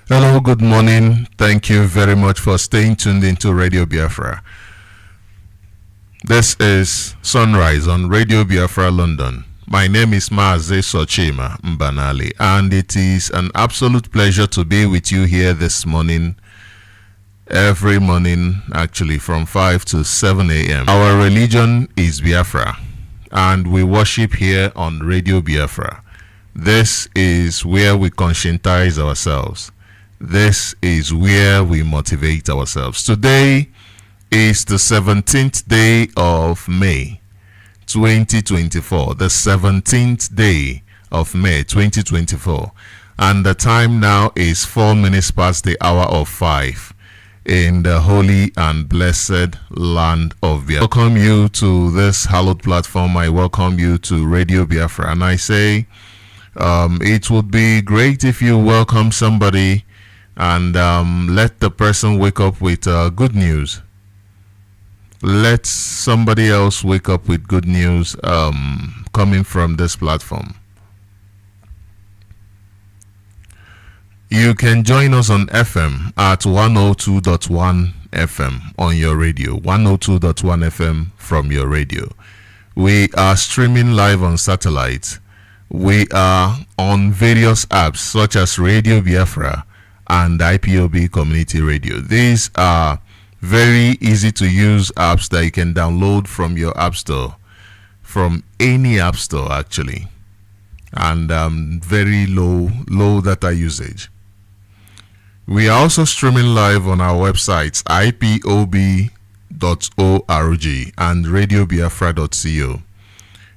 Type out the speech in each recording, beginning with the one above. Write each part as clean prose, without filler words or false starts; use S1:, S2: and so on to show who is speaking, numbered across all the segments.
S1: Hello, good morning. Thank you very much for staying tuned into Radio Biafra. This is Sunrise on Radio Biafra London. My name is Sochima Mbanali, and it is an absolute pleasure to be with you here this morning, every morning actually from 5 to 7 a.m. Our religion is Biafra, and we worship here on Radio Biafra. This is where we conscientize ourselves. This is where we motivate ourselves. Today is the 17th day of May 2024. The 17th day of May 2024. And the time now is 4 minutes past the hour of 5 in the holy and blessed land of Biafra. I welcome you to this hallowed platform. I welcome you to Radio Biafra. And I say it would be great if you welcome somebody and let the person wake up with good news. Let somebody else wake up with good news coming from this platform. You can join us on FM at 102.1 FM on your radio. 102.1 FM from your radio. We are streaming live on satellite. We are on various apps such as Radio Biafra and IPOB Community Radio. These are very easy to use apps that you can download from your app store, from any app store actually, and very low data usage. We are also streaming live on our websites ipob.org and radiobiafra.co.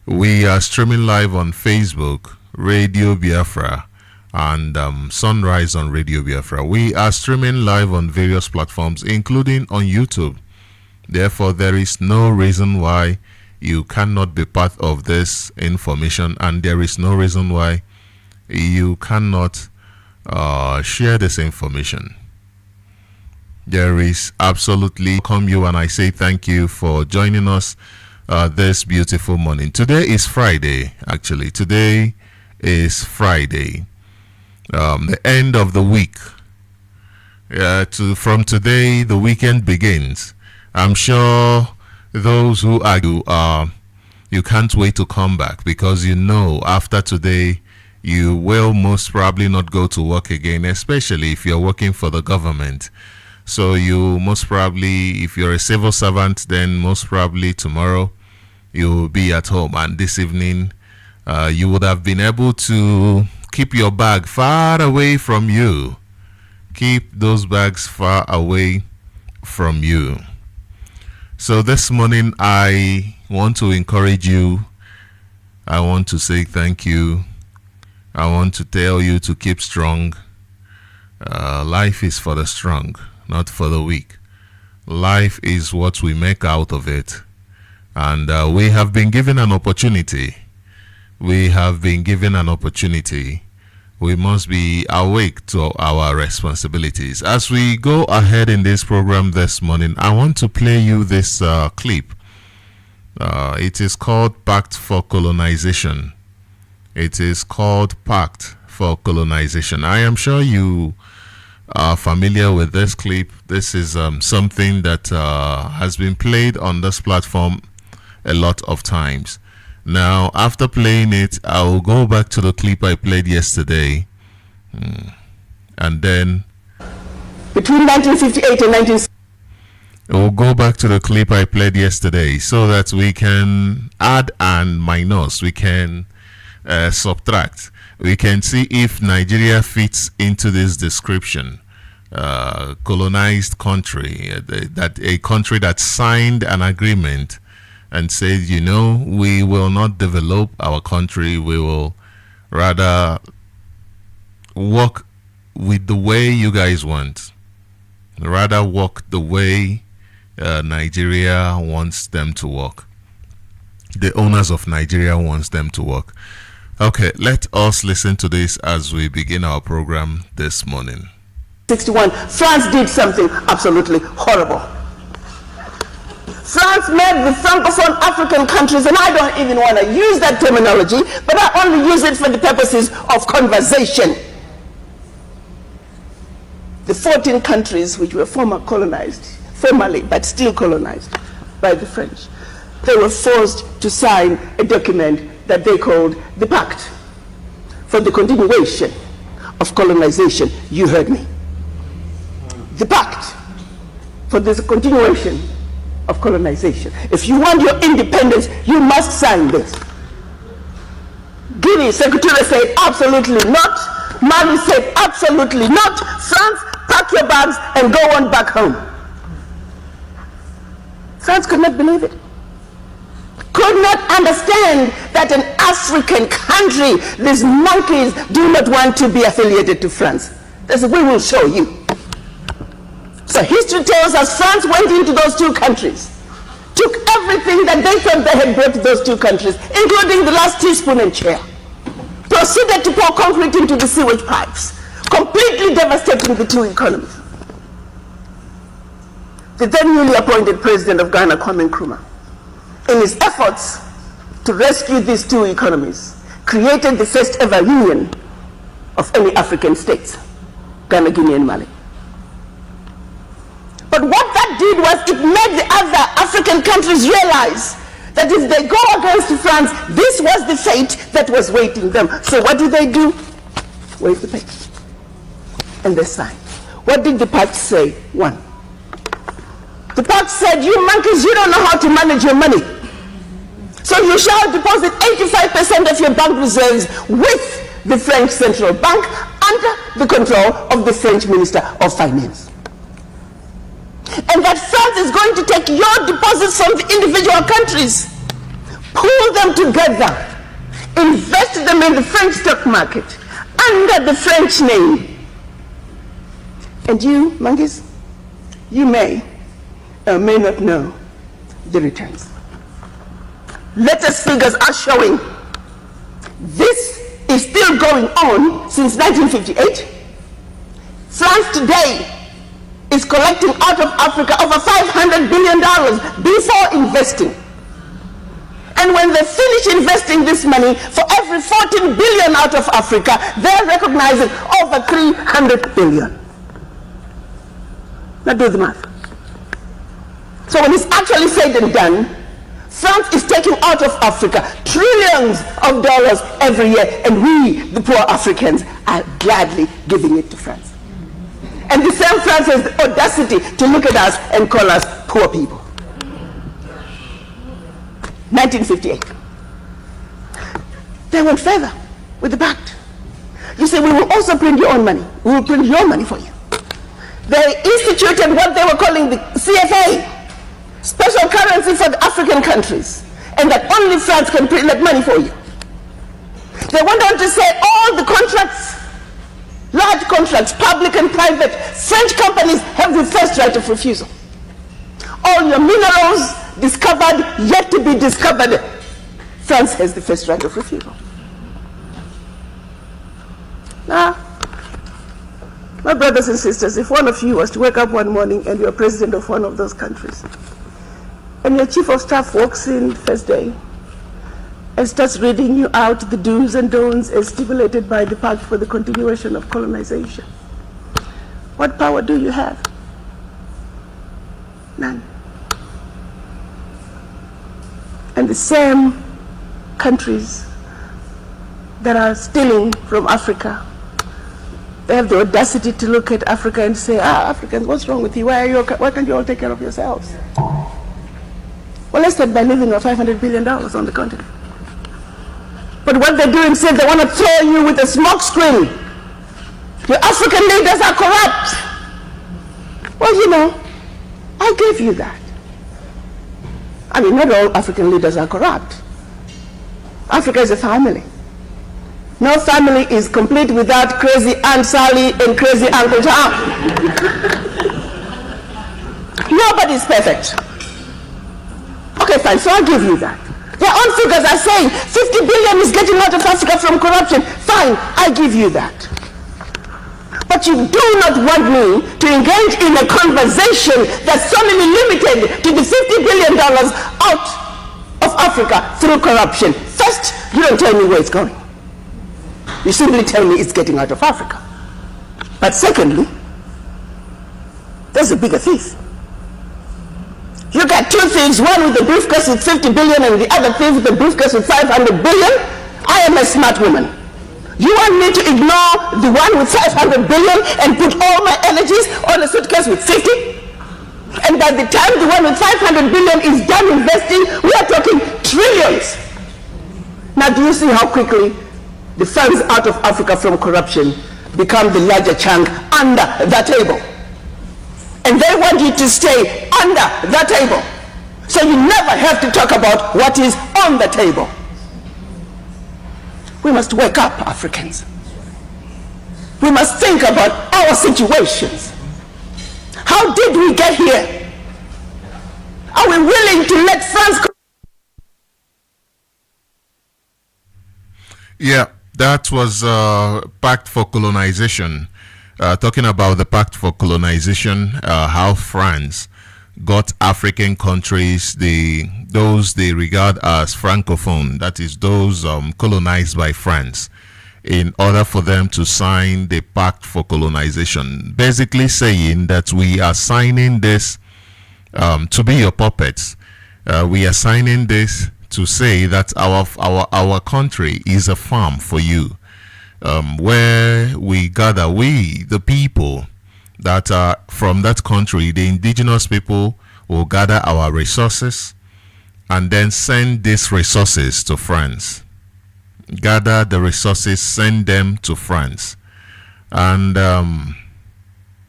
S1: We are streaming live on Facebook, Radio Biafra, and Sunrise on Radio Biafra. We are streaming live on various platforms, including on YouTube. Therefore, there is no reason why you cannot be part of this information, and there is no reason why you cannot share this information. There is absolutely welcome you, and I say thank you for joining us this beautiful morning. Today is Friday, actually. Today is Friday. The end of the week. From today, the weekend begins. I'm sure those who argue, you can't wait to come back, because you know after today, you will most probably not go to work again, especially if you're working for the government. So you most probably, if you're a civil servant, then most probably tomorrow you'll be at home, and this evening you would have been able to keep your bag far away from you. Keep those bags far away from you. So this morning, I want to encourage you. I want to say thank you. I want to tell you to keep strong. Life is for the strong, not for the weak. Life is what we make out of it. And we have been given an opportunity. We have been given an opportunity. We must be awake to our responsibilities. As we go ahead in this program this morning, I want to play you this clip. It is called Pact for Colonization. It is called Pact for Colonization. I am sure you are familiar with this clip. This is something that has been played on this platform a lot of times. Now, after playing it, I will go back to the clip I played yesterday, and then
S2: between 1958 and 19...
S1: We'll go back to the clip I played yesterday so that we can add and minus, we can subtract, we can see if Nigeria fits into this description. Colonized country, that a country that signed an agreement and said, you know, we will not develop our country, we will rather work with the way you guys want, rather work the way Nigeria wants them to work. The owners of Nigeria wants them to work. Okay, let us listen to this as we begin our program this morning.
S2: 61, France did something absolutely horrible. France made the Francophone African countries, and I don't even want to use that terminology, but I only use it for the purposes of conversation. the 14 countries which were formerly, but still colonized by the French, they were forced to sign a document that they called the Pact for the Continuation of Colonization. You heard me. The Pact for the Continuation of Colonization. If you want your independence, you must sign this. Guinea, Secretary said absolutely not. Mali said absolutely not. France, pack your bags and go on back home. France could not believe it. Could not understand that an African country, these monkeys, do not want to be affiliated to France. They said, we will show you. So history tells us France went into those two countries, took everything that they thought they had brought to those two countries, including the last teaspoon and chair, proceeded to pour concrete into the sewage pipes, completely devastating the two economies. The then newly appointed president of Ghana, Kwame Nkrumah, in his efforts to rescue these two economies, created the first ever union of any African states, Ghana, Guinea, and Mali. But what that did was it made the other African countries realize that if they go against France, this was the fate that was waiting them. So what did they do? Where's the paper? And they signed. What did the pact say? One. The pact said, you monkeys, you don't know how to manage your money. So you shall deposit 85% of your bank reserves with the French Central Bank under the control of the French Minister of Finance. And that France is going to take your deposits from the individual countries, pool them together, invest them in the French stock market under the French name. And you, monkeys, you may or may not know the returns. Latest figures are showing this is still going on since 1958. France today is collecting out of Africa over $500 billion before investing. And when they finish investing this money, for every 14 billion out of Africa, they're recognizing over 300 billion. Now do the math. So when it's actually said and done, France is taking out of Africa trillions of dollars every year, and we, the poor Africans, are gladly giving it to France. And the same France has the audacity to look at us and call us poor people. 1958. They went further with the pact. You say, we will also print your own money. We will print your money for you. They instituted what they were calling the CFA, special currency for the African countries, and that only France can print that money for you. They went on to say all the contracts, large contracts, public and private, French companies have the first right of refusal. All your minerals discovered, yet to be discovered, France has the first right of refusal. Now, my brothers and sisters, if one of you was to wake up one morning and you're president of one of those countries, and your chief of staff walks in first day and starts reading you out the do's and don'ts as stipulated by the Pact for the Continuation of Colonization, what power do you have? None. And the same countries that are stealing from Africa, they have the audacity to look at Africa and say, Africans, what's wrong with you? Why can't you all take care of yourselves? Well, let's start by leaving our $500 billion on the continent. But what they're doing is they want to throw you with a smoke screen. Your African leaders are corrupt. Well, you know, I gave you that. I mean, not all African leaders are corrupt. Africa is a family. No family is complete without crazy Aunt Sally and crazy Uncle Tom. Nobody is perfect. Okay, fine, so I'll give you that. Their own figures are saying 50 billion is getting out of Africa from corruption. Fine, I give you that. But you do not want me to engage in a conversation that's solely limited to the $50 billion out of Africa through corruption. First, you don't tell me where it's going. You simply tell me it's getting out of Africa. But secondly, was the bigger thief. You got two thieves, one with a briefcase with 50 billion and the other thief with a briefcase with 500 billion. I am a smart woman. You want me to ignore the one with 500 billion and put all my energies on a suitcase with 50? And by the time the one with 500 billion is done investing, we are talking trillions. Now, do you see how quickly the funds out of Africa from corruption become the larger chunk under the table? And they want you to stay under the table. So you never have to talk about what is on the table. We must wake up, Africans. We must think about our situations. How did we get here? Are we willing to let France...
S1: Yeah, that was Pact for Colonization. Talking about the Pact for Colonization, how France got African countries, those they regard as Francophone, that is those colonized by France, in order for them to sign the Pact for Colonization, basically saying that we are signing this to be your puppets. We are signing this to say that our country is a farm for you, where we gather, we the people that are from that country, the indigenous people, will gather our resources and then send these resources to France. Gather the resources, send them to France, and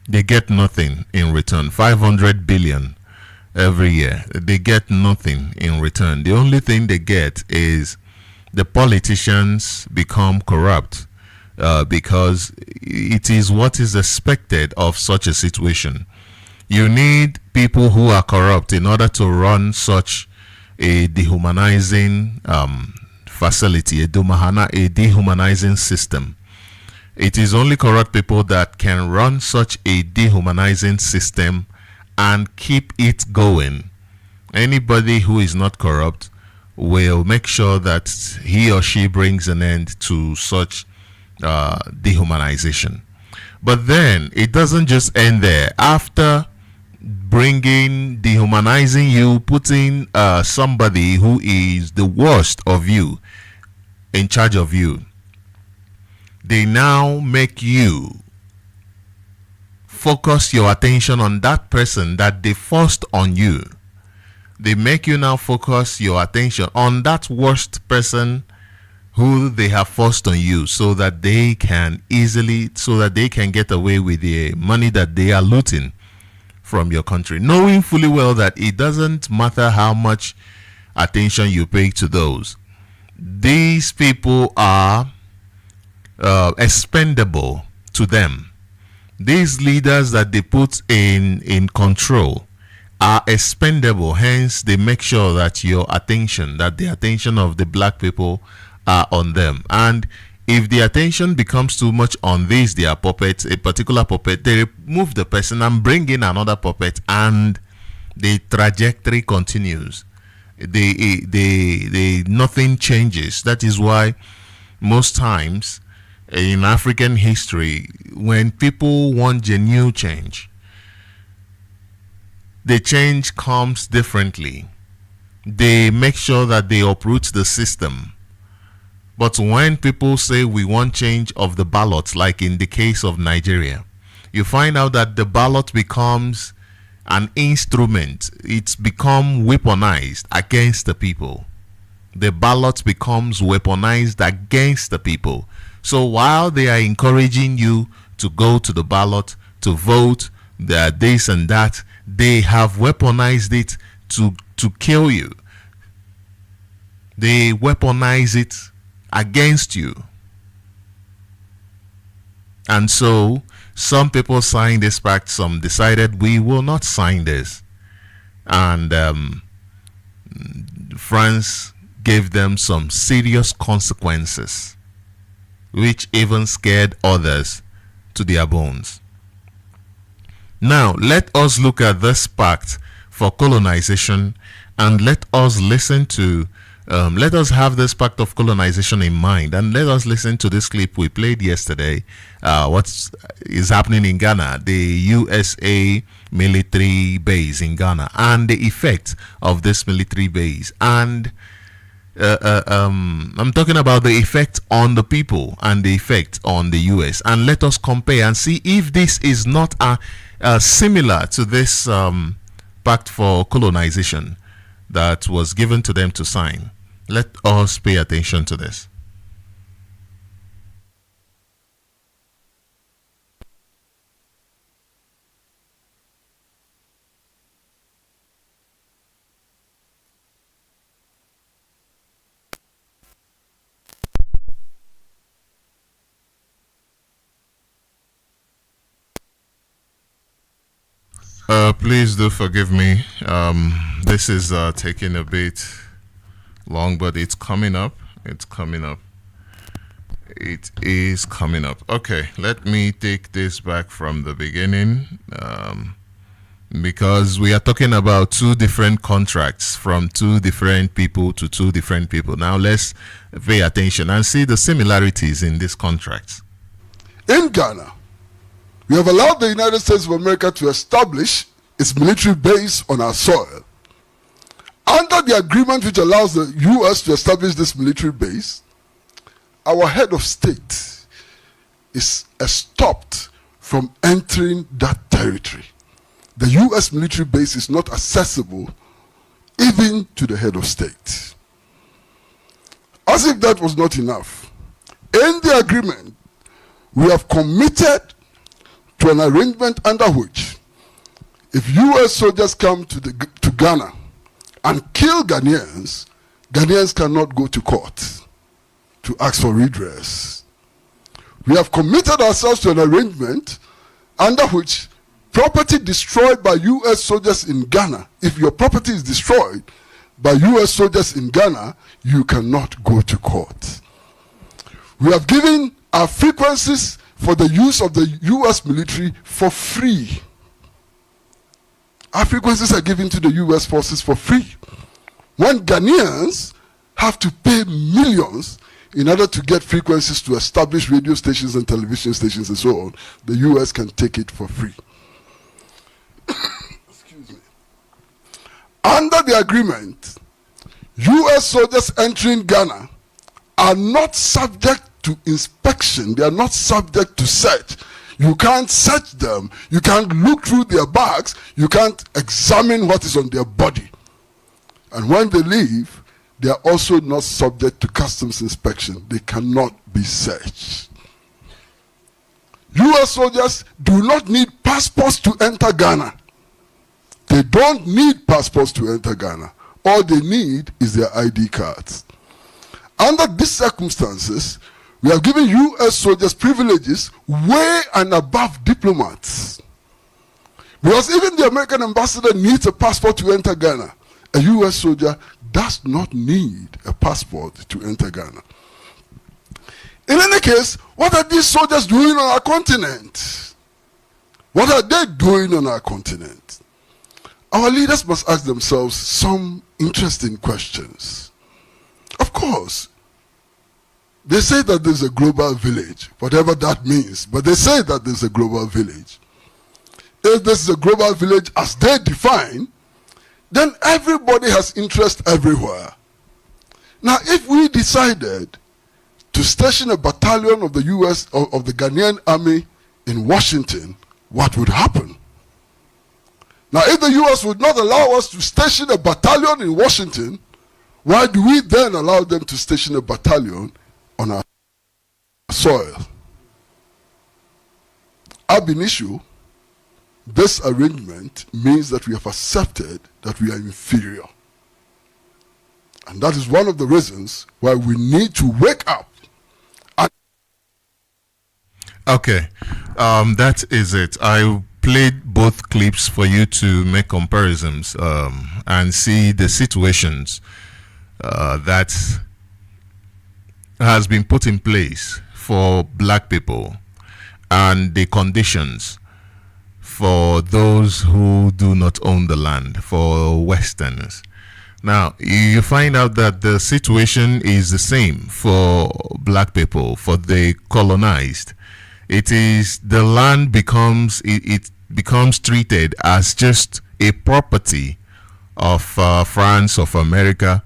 S1: they get nothing in return. 500 billion every year. They get nothing in return. The only thing they get is the politicians become corrupt, because it is what is expected of such a situation. You need people who are corrupt in order to run such a dehumanizing facility, a dehumanizing system. It is only corrupt people that can run such a dehumanizing system and keep it going. Anybody who is not corrupt will make sure that he or she brings an end to such dehumanization. But then it doesn't just end there. After dehumanizing you, putting somebody who is the worst of you in charge of you, they now make you focus your attention on that person that they forced on you. They make you now focus your attention on that worst person who they have forced on you, so that they can get away with the money that they are looting from your country, knowing fully well that it doesn't matter how much attention you pay to those. These people are expendable to them. These leaders that they put in control are expendable. Hence, they make sure that the attention of the black people are on them. And if the attention becomes too much on their puppets, a particular puppet, they remove the person and bring in another puppet, and the trajectory continues. Nothing changes. That is why most times in African history, when people want genuine change, the change comes differently. They make sure that they uproot the system. But when people say we want change of the ballot, like in the case of Nigeria, you find out that the ballot becomes an instrument. It's become weaponized against the people. The ballot becomes weaponized against the people. So while they are encouraging you to go to the ballot, to vote, this and that, they have weaponized it to kill you. They weaponize it against you. And so some people signed this pact, some decided we will not sign this, and France gave them some serious consequences, which even scared others to their bones. Now let us look at this pact for colonization, and let us listen to let us have this pact of colonization in mind, and let us listen to this clip we played yesterday. What is happening in Ghana? The USA military base in Ghana and the effect of this military base, and I'm talking about the effect on the people and the effect on the US, and let us compare and see if this is not similar to this pact for colonization that was given to them to sign. Let us pay attention to this. Please do forgive me. This is taking a bit long, but it's coming up. It's coming up. It is coming up. Okay, let me take this back from the beginning, because we are talking about two different contracts from two different people to two different people. Now let's pay attention and see the similarities in these contracts.
S3: In Ghana, we have allowed the United States of America to establish its military base on our soil. Under the agreement which allows the U.S. to establish this military base, our head of state is stopped from entering that territory. The U.S. military base is not accessible even to the head of state. As if that was not enough, in the agreement, we have committed to an arrangement under which if U.S. soldiers come to Ghana and kill Ghanaians, Ghanaians cannot go to court to ask for redress. We have committed ourselves to an arrangement under which property destroyed by U.S. soldiers in Ghana, if your property is destroyed by U.S. soldiers in Ghana, you cannot go to court. We have given our frequencies for the use of the U.S. military for free. Our frequencies are given to the U.S. forces for free. When Ghanaians have to pay millions in order to get frequencies to establish radio stations and television stations and so on, the U.S. can take it for free. Excuse me. Under the agreement, U.S. soldiers entering Ghana are not subject to inspection. They are not subject to search. You can't search them. You can't look through their bags. You can't examine what is on their body. And when they leave, they are also not subject to customs inspection. They cannot be searched. U.S. soldiers do not need passports to enter Ghana. They don't need passports to enter Ghana. All they need is their ID cards. Under these circumstances, we have given U.S. soldiers privileges way and above diplomats. Because even the American ambassador needs a passport to enter Ghana. A U.S. soldier does not need a passport to enter Ghana. In any case, what are these soldiers doing on our continent? What are they doing on our continent? Our leaders must ask themselves some interesting questions. Of course, they say that there's a global village, whatever that means, but they say that there's a global village. If this is a global village as they define, then everybody has interest everywhere. Now, if we decided to station a battalion of the U.S. or of the Ghanaian army in Washington, what would happen? Now, if the U.S. would not allow us to station a battalion in Washington, why do we then allow them to station a battalion on our soil? Ab initio, this arrangement means that we have accepted that we are inferior. And that is one of the reasons why we need to wake up.
S1: Okay, that is it. I played both clips for you to make comparisons and see the situations that has been put in place for black people and the conditions for those who do not own the land, for Westerners. Now, you find out that the situation is the same for black people, for the colonized. It is the land becomes, becomes treated as just a property of France, of America,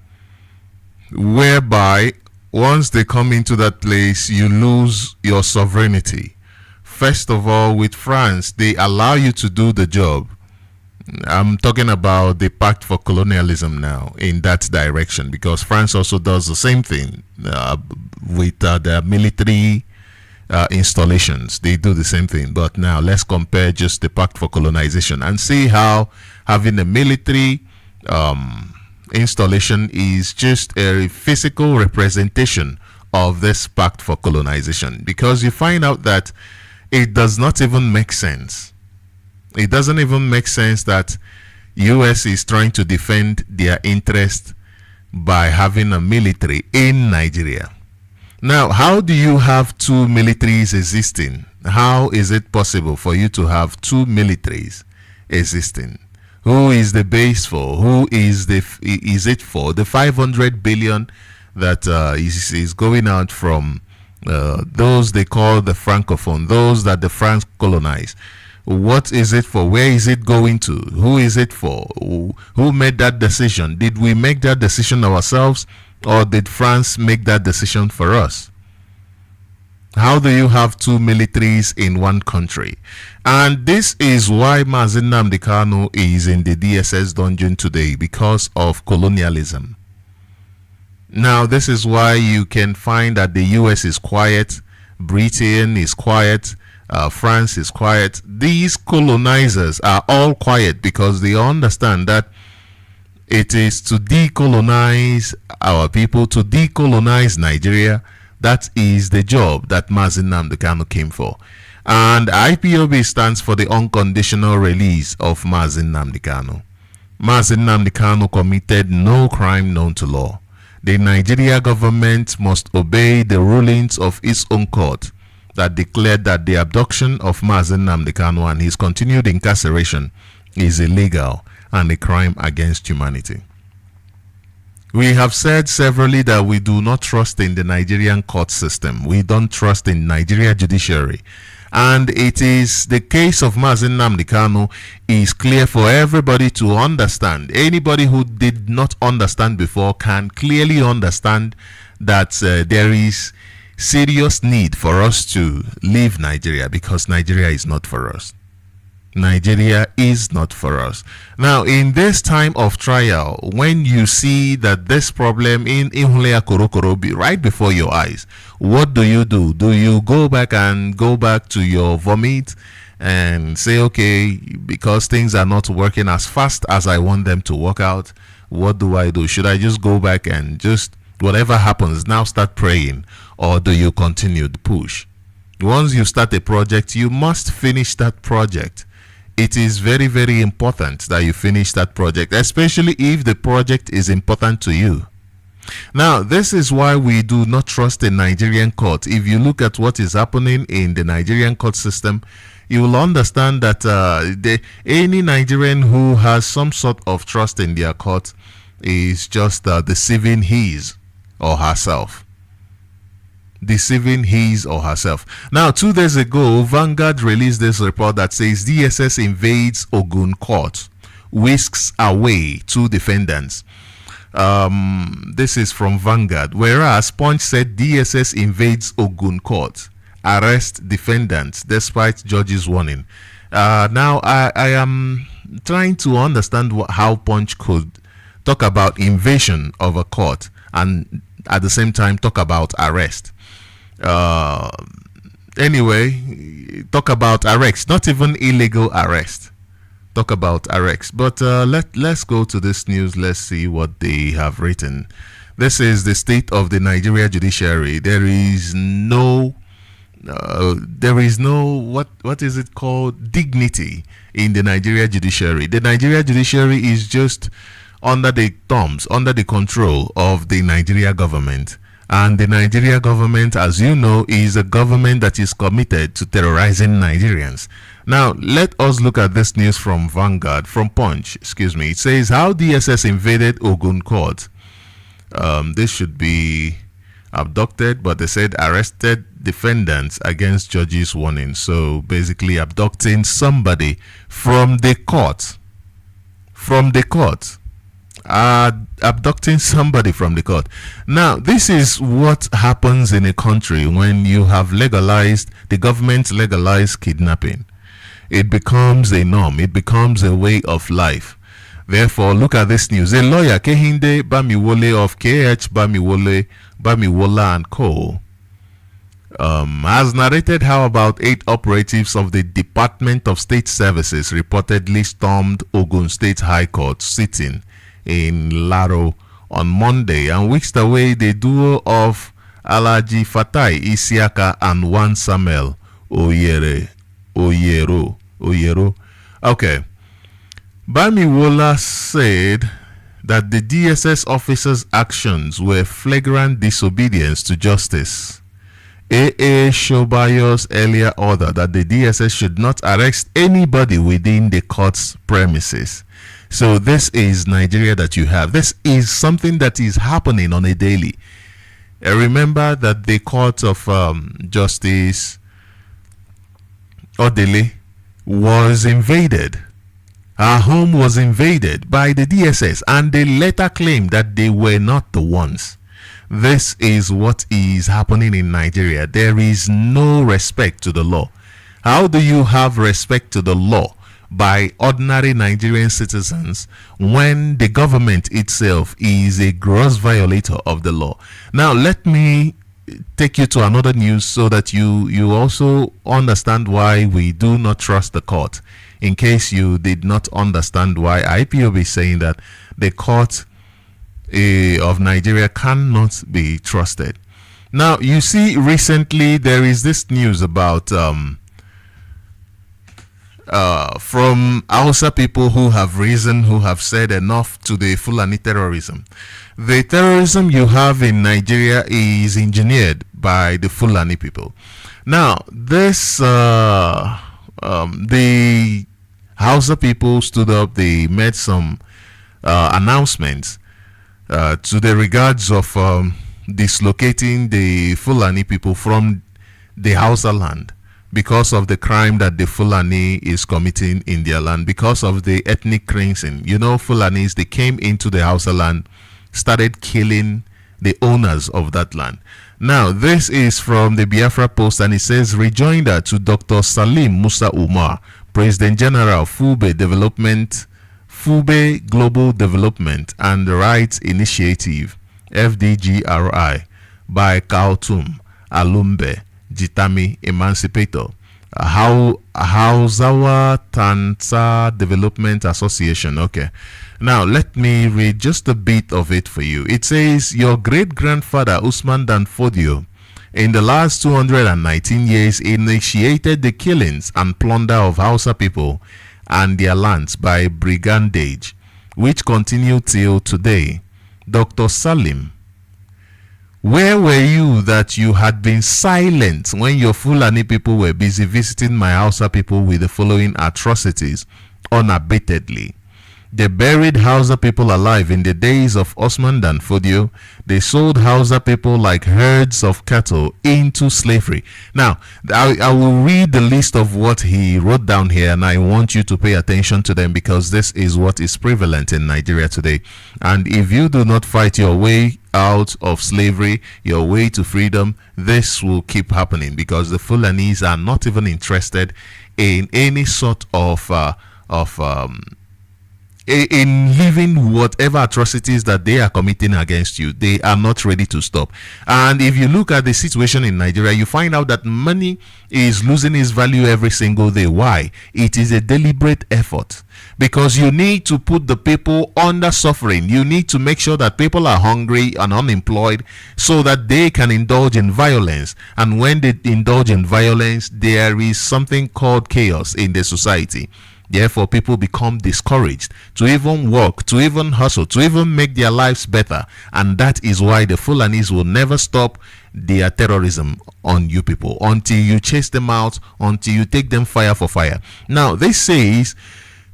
S1: whereby once they come into that place, you lose your sovereignty. First of all, with France, they allow you to do the job. I'm talking about the Pact for Colonialism now in that direction, because France also does the same thing with their military installations. They do the same thing. But now let's compare just the Pact for Colonization and see how having a military installation is just a physical representation of this Pact for Colonization, because you find out that it does not even make sense. It doesn't even make sense that US is trying to defend their interest by having a military in Nigeria. Now, how do you have two militaries existing? How is it possible for you to have two militaries existing? Who is the base for? Who is it for? The 500 billion that is going out from those they call the Francophone, those that the France colonized. What is it for? Where is it going to? Who is it for? Who made that decision? Did we make that decision ourselves, or did France make that decision for us? How do you have two militaries in one country? And this is why Mazi Nnamdi Kanu is in the DSS dungeon today, because of colonialism. Now, this is why you can find that the US is quiet, Britain is quiet, France is quiet. These colonizers are all quiet because they understand that it is to decolonize our people, to decolonize Nigeria. That is the job that Mazi Nnamdi Kanu came for. And IPOB stands for the unconditional release of Mazi Nnamdi Kanu. Mazi Nnamdi Kanu committed no crime known to law. The Nigeria government must obey the rulings of its own court that declared that the abduction of Mazi Nnamdi Kanu and his continued incarceration is illegal and a crime against humanity. We have said severally that we do not trust in the Nigerian court system. We don't trust in Nigeria judiciary. And it is the case of Mazi Nnamdi Kanu is clear for everybody to understand. Anybody who did not understand before can clearly understand that there is serious need for us to leave Nigeria, because Nigeria is not for us. Nigeria is not for us. Now, in this time of trial, when you see that this problem in Ihulea Korokoro be right before your eyes, what do? Do you go back to your vomit and say, okay, because things are not working as fast as I want them to work out, what do I do? Should I just go back and just whatever happens now start praying, or do you continue to push? Once you start a project, you must finish that project. It is very, very important that you finish that project, especially if the project is important to you. Now, this is why we do not trust the Nigerian court. If you look at what is happening in the Nigerian court system, you will understand that any Nigerian who has some sort of trust in their court is just deceiving his or herself. Deceiving his or herself. Now, 2 days ago, Vanguard released this report that says DSS invades Ogun court, whisks away 2 defendants. This is from Vanguard. Whereas Punch said DSS invades Ogun court, arrest defendants despite judge's warning. Now, I am trying to understand how Punch could talk about invasion of a court and at the same time talk about arrest. Anyway, talk about arrest, not even illegal arrest. Talk about arrest. But let's go to this news. Let's see what they have written. This is the state of the Nigeria judiciary. There is no what is it called, dignity in the Nigeria judiciary. The Nigeria judiciary is just under the thumbs, under the control of the Nigeria government. And the Nigeria government, as you know, is a government that is committed to terrorizing Nigerians. Now, let us look at this news from Vanguard, from Punch, excuse me. It says, how DSS invaded Ogun court. This should be abducted, but they said arrested defendants against judge's warning. So basically abducting somebody from the court. Abducting somebody from the court. Now, this is what happens in a country when you have the government legalized kidnapping. It becomes a norm. It becomes a way of life. Therefore, look at this news. A lawyer, Kehinde Bamiwole of KH Bamiwola and Co., has narrated how about 8 operatives of the Department of State Services reportedly stormed Ogun State High Court sitting in Laro on Monday and whisked away the duo of Alaji Fatai Isiaka and Wan Samuel Oyero. Okay. Bamiwola said that the DSS officers' actions were flagrant disobedience to justice. A.A. Shobayo's earlier order that the DSS should not arrest anybody within the court's premises. So this is Nigeria that you have. This is something that is happening on a daily. Remember that the court of Justice Odele was invaded. Our home was invaded by the DSS, and they later claimed that they were not the ones. This is what is happening in Nigeria. There is no respect to the law. How do you have respect to the law by ordinary Nigerian citizens when the government itself is a gross violator of the law? Now, let me take you to another news so that you also understand why we do not trust the court. In case you did not understand why IPOB is saying that the court of Nigeria cannot be trusted. Now, you see, recently there is this news about from Hausa people who have risen, who have said enough to the Fulani terrorism. The terrorism you have in Nigeria is engineered by the Fulani people. Now, this the Hausa people stood up. They made some announcements to the regards of dislocating the Fulani people from the Hausa land because of the crime that the Fulani is committing in their land, because of the ethnic cleansing. You know, Fulanis, they came into the Hausa land, started killing the owners of that land. Now, this is from the Biafra Post, and it says, rejoinder to Dr. Salim Musa Umar, President General, Fube Global Development and Rights Initiative, FDGRI, by Kautum Alumbe Jitami Emancipator, Hausawa Tansa Development Association. Okay, now let me read just a bit of it for you. It says, your great-grandfather Usman Dan Fodio in the last 219 years initiated the killings and plunder of Hausa people and their lands by brigandage, which continue till today. Dr. Salim, where were you that you had been silent when your Fulani people were busy visiting my Hausa people with the following atrocities unabatedly? They buried Hausa people alive in the days of Osman Dan Fodio. They sold Hausa people like herds of cattle into slavery. Now, I will read the list of what he wrote down here, and I want you to pay attention to them because this is what is prevalent in Nigeria today. And if you do not fight your way out of slavery, your way to freedom, this will keep happening because the Fulanis are not even interested in any sort of in living whatever atrocities that they are committing against you. They are not ready to stop. And if you look at the situation in Nigeria, you find out that money is losing its value every single day. Why? It is a deliberate effort, because you need to put the people under suffering. You need to make sure that people are hungry and unemployed so that they can indulge in violence. And when they indulge in violence, there is something called chaos in the society. Therefore, people become discouraged to even work, to even hustle, to even make their lives better. And that is why the Fulanis will never stop their terrorism on you people until you chase them out, until you take them fire for fire. Now, this says,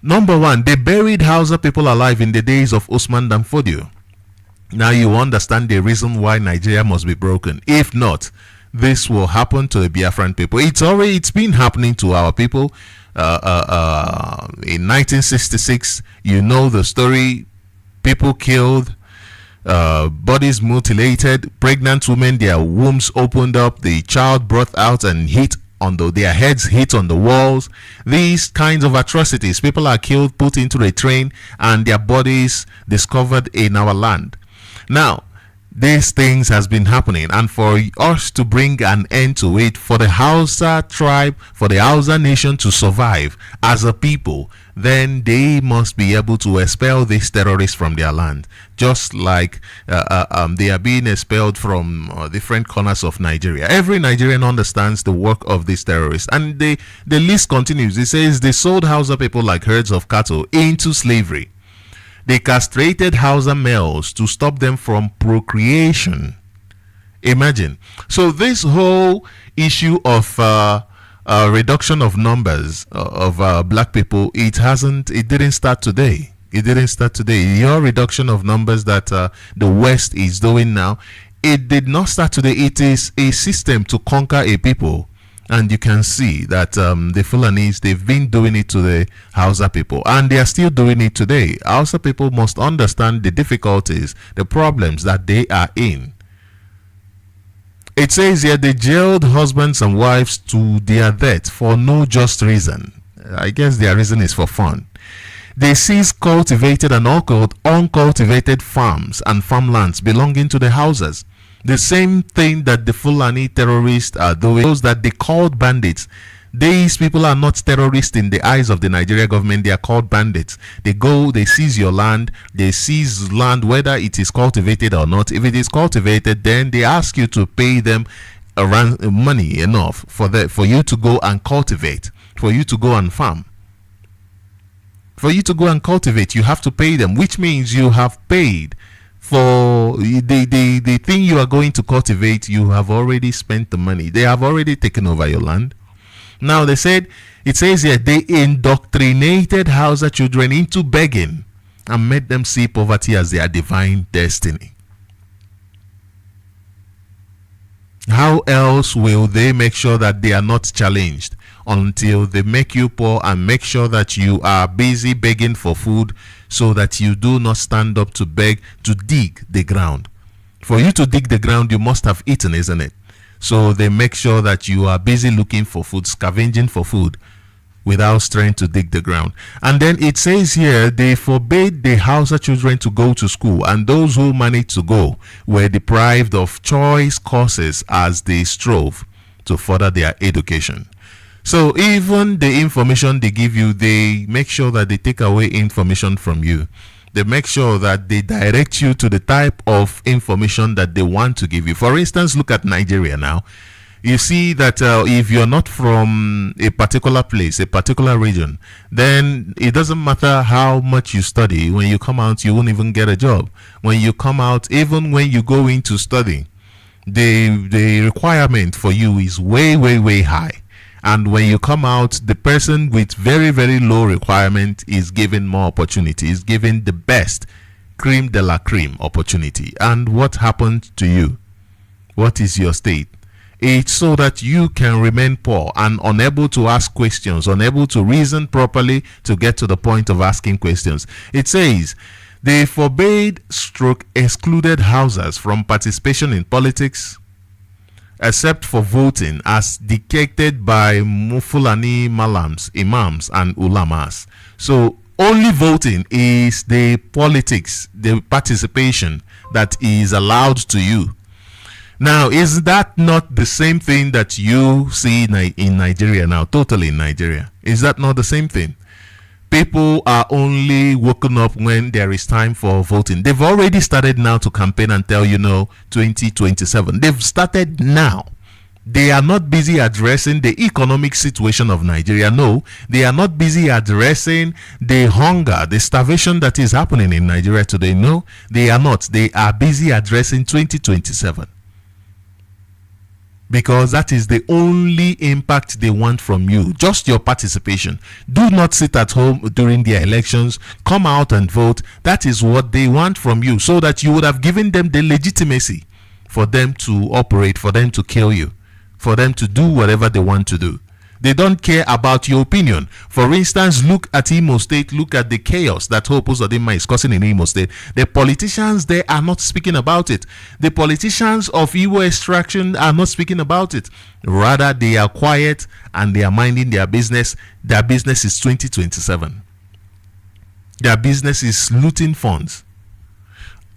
S1: number one, they buried Hausa people alive in the days of Usman Dan Fodio. Now you understand the reason why Nigeria must be broken. If not, this will happen to the Biafran people. It's been happening to our people. In 1966, you know the story. People killed, bodies mutilated, pregnant women, their wombs opened up, the child brought out and hit on their heads hit on the walls. These kinds of atrocities. People are killed, put into a train, and their bodies discovered in our land. Now, these things has been happening, and for us to bring an end to it, for the Hausa tribe, for the Hausa nation to survive as a people, then they must be able to expel these terrorists from their land, just like they are being expelled from different corners of Nigeria. Every Nigerian understands the work of these terrorists, and the list continues. It says they sold Hausa people like herds of cattle into slavery. They castrated Hausa males to stop them from procreation. Imagine. So this whole issue of reduction of numbers of black people, it didn't start today. It didn't start today. Your reduction of numbers that the West is doing now, it did not start today. It is a system to conquer a people. And you can see that the Fulanis, they've been doing it to the Hausa people, and they are still doing it today. Hausa people must understand the difficulties, the problems that they are in. It says here they jailed husbands and wives to their death for no just reason. I guess their reason is for fun. They seized cultivated and uncultivated farms and farmlands belonging to the Hausas. The same thing that the Fulani terrorists are doing, those that they called bandits. These people are not terrorists in the eyes of the Nigeria government. They are called bandits. They go, they seize your land. They seize land whether it is cultivated or not. If it is cultivated, then they ask you to pay them around money enough for you to go and cultivate, for you to go and farm. For you to go and cultivate, you have to pay them, which means you have paid. For the thing you are going to cultivate, you have already spent the money. They have already taken over your land. Now it says here, they indoctrinated Hausa children into begging and made them see poverty as their divine destiny. How else will they make sure that they are not challenged? Until they make you poor and make sure that you are busy begging for food, so that you do not stand up to beg, to dig the ground. For you to dig the ground, you must have eaten, isn't it? So they make sure that you are busy looking for food, scavenging for food, without strength to dig the ground. And then it says here, they forbade the Hausa children to go to school, and those who managed to go were deprived of choice courses as they strove to further their education. So even the information they give you, they make sure that they take away information from you. They make sure that they direct you to the type of information that they want to give you. For instance, look at Nigeria now. You see that if you're not from a particular place, a particular region, then it doesn't matter how much you study. When you come out, you won't even get a job. When you come out, even when you go into study, the requirement for you is way, way, way high. And when you come out, the person with very, very low requirement is given more opportunity, is given the best cream de la cream opportunity. And what happened to you? What is your state? It's so that you can remain poor and unable to ask questions, unable to reason properly to get to the point of asking questions. It says, they forbade / excluded Hausas from participation in politics, except for voting as dictated by Mufulani Malams, Imams, and Ulamas. So only voting is the politics, the participation that is allowed to you. Now, is that not the same thing that you see in Nigeria now, totally in Nigeria? Is that not the same thing? People are only woken up when there is time for voting. They've already started now to campaign and tell you, no, 2027. They've started now. They are not busy addressing the economic situation of Nigeria. No, they are not busy addressing the hunger, the starvation that is happening in Nigeria today. No, they are not. They are busy addressing 2027. Because that is the only impact they want from you, just your participation. Do not sit at home during their elections. Come out and vote. That is what they want from you, so that you would have given them the legitimacy for them to operate, for them to kill you. for them to do whatever they want to do. They don't care about your opinion. For instance, look at Imo State. Look at the chaos that Hope Uzodinma is causing in Imo State. The politicians there are not speaking about it. The politicians of Igbo extraction are not speaking about it. Rather, they are quiet and they are minding their business. Their business is 2027. Their business is looting funds.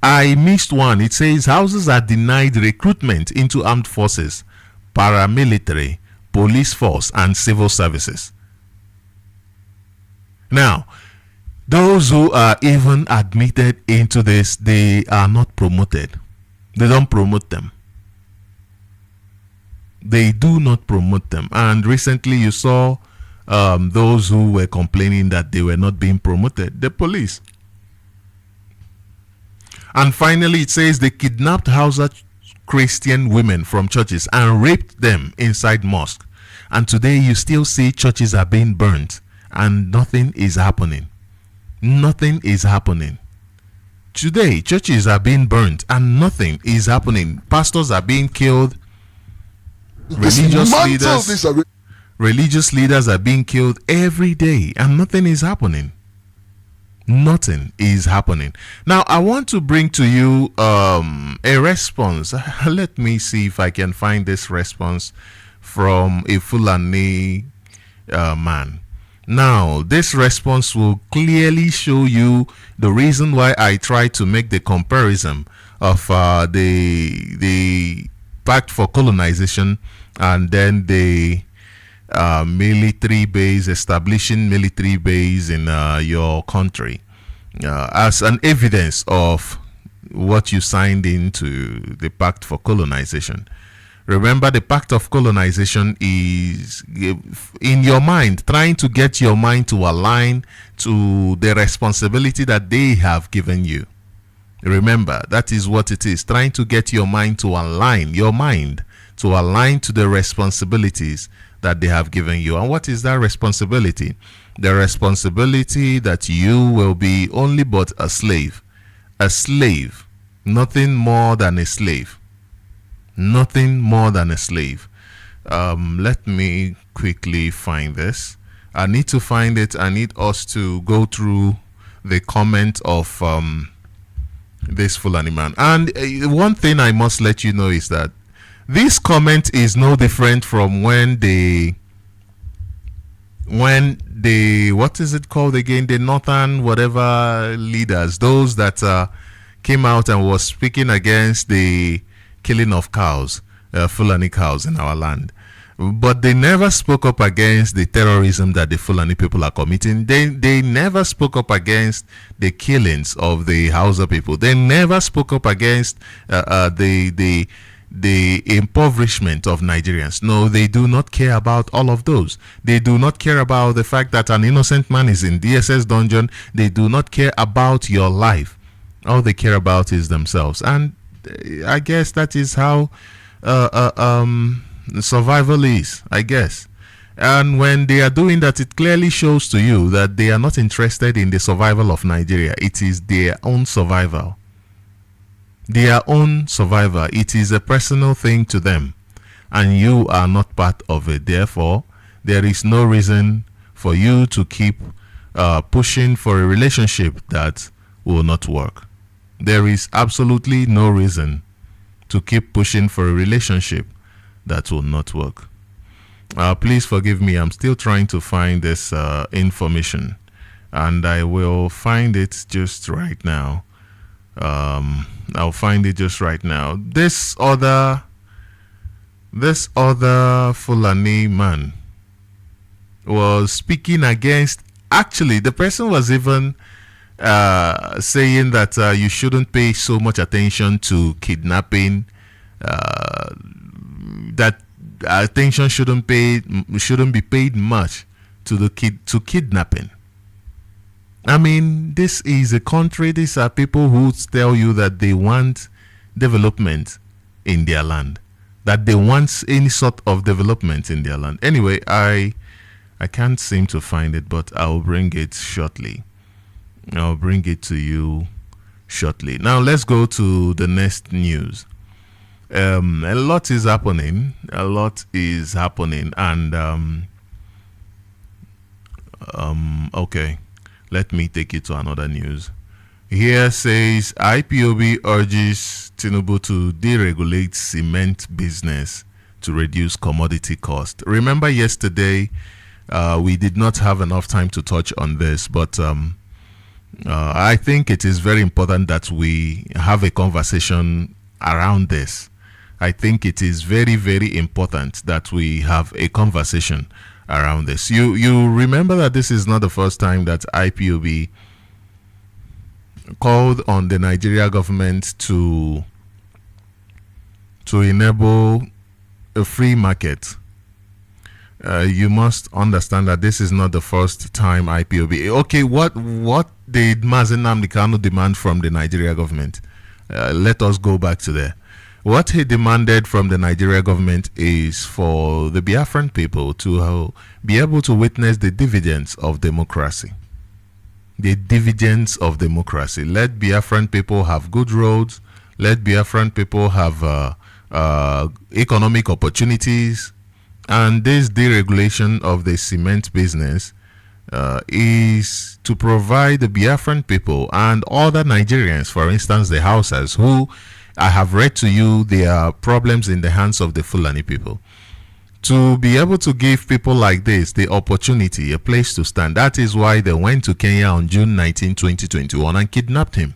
S1: I missed one. It says houses are denied recruitment into armed forces, paramilitary, police force, and civil services. Now, those who are even admitted into this, they are not promoted. They don't promote them. They do not promote them. And recently you saw those who were complaining that they were not being promoted, the police. And finally, it says they kidnapped Hausa Christian women from churches and raped them inside mosque. And today you still see churches are being burnt and nothing is happening. Nothing is happening. Today, churches are being burnt and nothing is happening. Pastors are being killed. Religious leaders are being killed every day and nothing is happening. Nothing is happening. Now, I want to bring to you a response. Let me see if I can find this response from a Fulani man. Now, this response will clearly show you the reason why I try to make the comparison of the Pact for Colonization and then the military base, establishing military base in your country as an evidence of what you signed into the Pact for Colonization. Remember, the Pact of Colonization is in your mind, trying to get your mind to align to the responsibility that they have given you. Remember, that is what it is, trying to get your mind to align to the responsibilities that they have given you. And what is that responsibility? The responsibility that you will be only but a slave, nothing more than a slave. Nothing more than a slave. Let me quickly find this. I need to find it. I need us to go through the comment of this Fulani man. And one thing I must let you know is that this comment is no different from when the what is it called again? The northern whatever leaders, those that came out and was speaking against the killing of cows, Fulani cows in our land. But they never spoke up against the terrorism that the Fulani people are committing. They never spoke up against the killings of the Hausa people. They never spoke up against the impoverishment of Nigerians. No, they do not care about all of those. They do not care about the fact that an innocent man is in DSS dungeon. They do not care about your life. All they care about is themselves. And I guess that is how survival is, I guess. And when they are doing that, it clearly shows to you that they are not interested in the survival of Nigeria. It is their own survival. Their own survival. It is a personal thing to them. And you are not part of it. Therefore, there is no reason for you to keep pushing for a relationship that will not work. There is absolutely no reason to keep pushing for a relationship that will not work. Please forgive me. I'm still trying to find this information, and I will find it just right now. I'll find it just right now. This other Fulani man was speaking against. Actually, the person was even saying that you shouldn't pay so much attention to kidnapping, that attention shouldn't be paid much to kidnapping. I mean, this is a country, these are people who tell you that they want development in their land, that they want any sort of development in their land. Anyway, I can't seem to find it, but I'll bring it shortly. I'll bring it to you shortly. Now let's go to the next news. A lot is happening. A lot is happening, and okay, let me take you to another news. Here says IPOB urges Tinubu to deregulate cement business to reduce commodity cost. Remember yesterday, we did not have enough time to touch on this, but I think it is very important that we have a conversation around this. I think it is very, very important that we have a conversation around this. You remember that this is not the first time that IPOB called on the Nigeria government to enable a free market. You must understand that this is not the first time IPOB. Okay, what did Mazen Nnamdi Kanu demand from the Nigeria government? Let us go back to there. What he demanded from the Nigeria government is for the Biafran people to be able to witness the dividends of democracy. The dividends of democracy. Let Biafran people have good roads. Let Biafran people have economic opportunities. And this deregulation of the cement business is to provide the Biafran people and other Nigerians, for instance, the Hausas, who I have read to you their problems in the hands of the Fulani people, to be able to give people like this the opportunity, a place to stand. That is why they went to Kenya on June 19, 2021 and kidnapped him.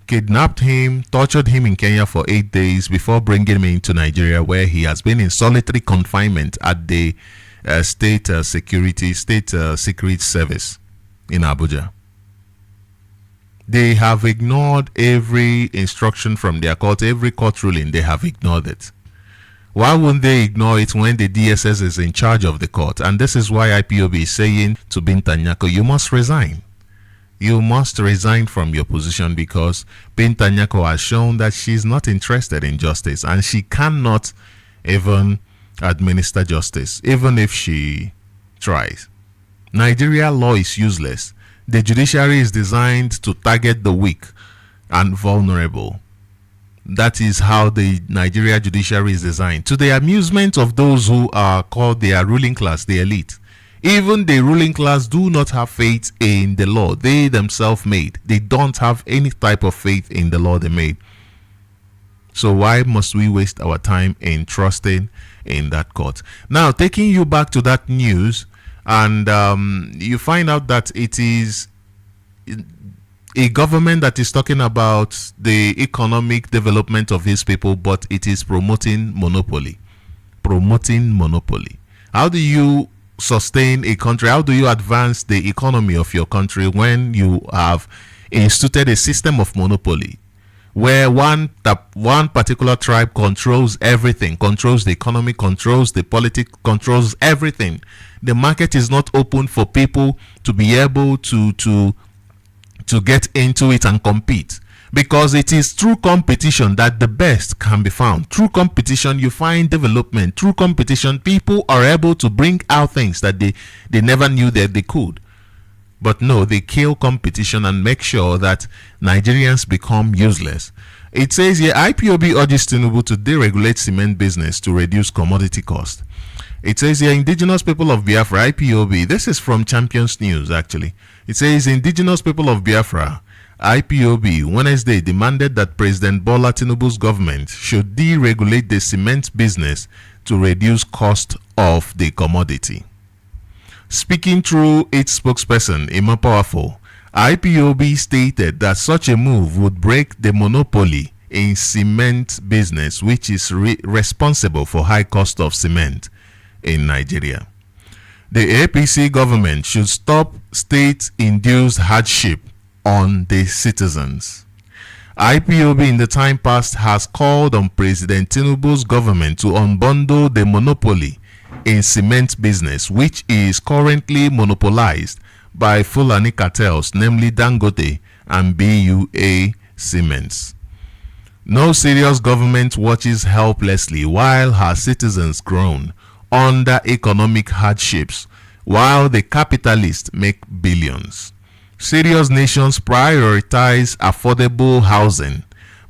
S1: Kidnapped him, tortured him in Kenya for 8 days before bringing him into Nigeria, where he has been in solitary confinement at the State Secret Service in Abuja. They have ignored every instruction from their court, every court ruling. They have ignored it. Why wouldn't they ignore it when the DSS is in charge of the court? And this is why IPOB is saying to Binta Nyako, you must resign. You must resign from your position, because Binta Nyako has shown that she's not interested in justice, and she cannot even administer justice, even if she tries. Nigeria law is useless. The judiciary is designed to target the weak and vulnerable. That is how the Nigeria judiciary is designed, to the amusement of those who are called their ruling class, the elite. Even the ruling class do not have faith in the law they themselves made. They don't have any type of faith in the law they made. So why must we waste our time in trusting in that court? Now, taking you back to that news, and you find out that it is a government that is talking about the economic development of his people, but it is promoting monopoly. How do you sustain a country? How do you advance the economy of your country when you have instituted a system of monopoly, where one particular tribe controls everything, controls the economy, controls the politics, controls everything? The market is not open for people to be able to get into it and compete, because it is through competition that the best can be found. Through competition you find development. Through competition people are able to bring out things that they never knew that they could. But no, they kill competition and make sure that Nigerians become useless. It says here, IPOB urges Tinubu to deregulate cement business to reduce commodity cost. It says here, indigenous people of Biafra, IPOB, this is from Champions News actually. It says, indigenous people of Biafra, IPOB, Wednesday demanded that President Bola Tinubu's government should deregulate the cement business to reduce cost of the commodity. Speaking through its spokesperson, Emma Powerful, IPOB stated that such a move would break the monopoly in cement business, which is responsible for high cost of cement in Nigeria. The APC government should stop state-induced hardship on the citizens. IPOB in the time past has called on President Tinubu's government to unbundle the monopoly in cement business, which is currently monopolized by Fulani cartels, namely Dangote and BUA Cements. No serious government watches helplessly while her citizens groan under economic hardships, while the capitalists make billions. Serious nations prioritize affordable housing,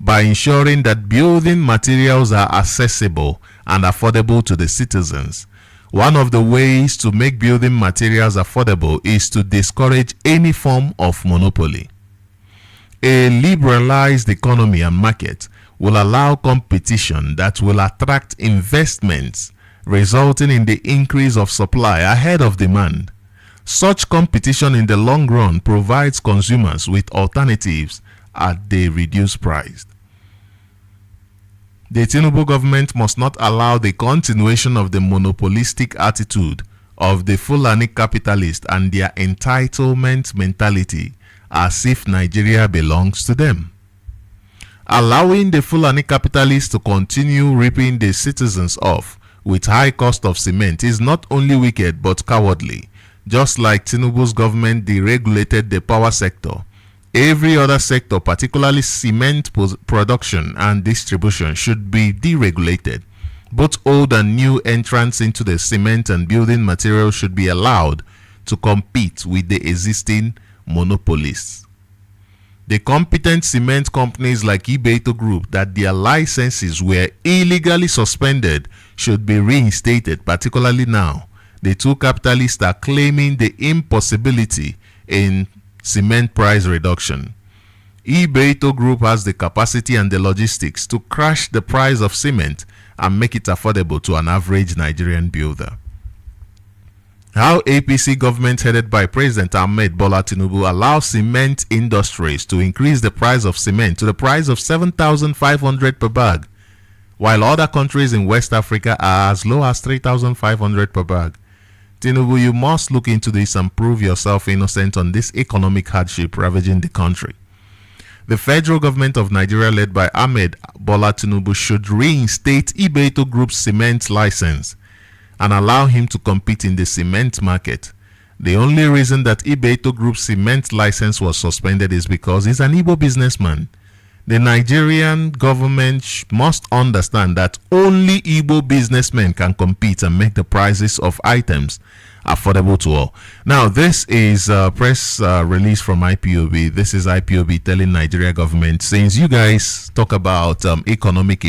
S1: by ensuring that building materials are accessible and affordable to the citizens. One of the ways to make building materials affordable is to discourage any form of monopoly. A liberalized economy and market will allow competition that will attract investments, resulting in the increase of supply ahead of demand. Such competition in the long run provides consumers with alternatives at a reduced price. The Tinubu government must not allow the continuation of the monopolistic attitude of the Fulani capitalists and their entitlement mentality as if Nigeria belongs to them. Allowing the Fulani capitalists to continue ripping the citizens off with high cost of cement is not only wicked but cowardly. Just like Tinubu's government deregulated the power sector, every other sector, particularly cement production and distribution, should be deregulated. Both old and new entrants into the cement and building materials should be allowed to compete with the existing monopolists. The competent cement companies like Ibeto Group that their licenses were illegally suspended should be reinstated, particularly now. The two capitalists are claiming the impossibility in cement price reduction. Ibeto Group has the capacity and the logistics to crash the price of cement and make it affordable to an average Nigerian builder. How APC government headed by President Ahmed Bola Tinubu allows cement industries to increase the price of cement to the price of 7,500 per bag, while other countries in West Africa are as low as 3,500 per bag. Tinubu, you must look into this and prove yourself innocent on this economic hardship ravaging the country. The federal government of Nigeria, led by Ahmed Bola Tinubu, should reinstate Ibeto Group's cement license and allow him to compete in the cement market. The only reason that Ibeto Group's cement license was suspended is because he's an Igbo businessman. The Nigerian government must understand that only Igbo businessmen can compete and make the prices of items affordable to all. Now, this is a press release from IPOB. This is IPOB telling Nigeria government, since you guys talk about economic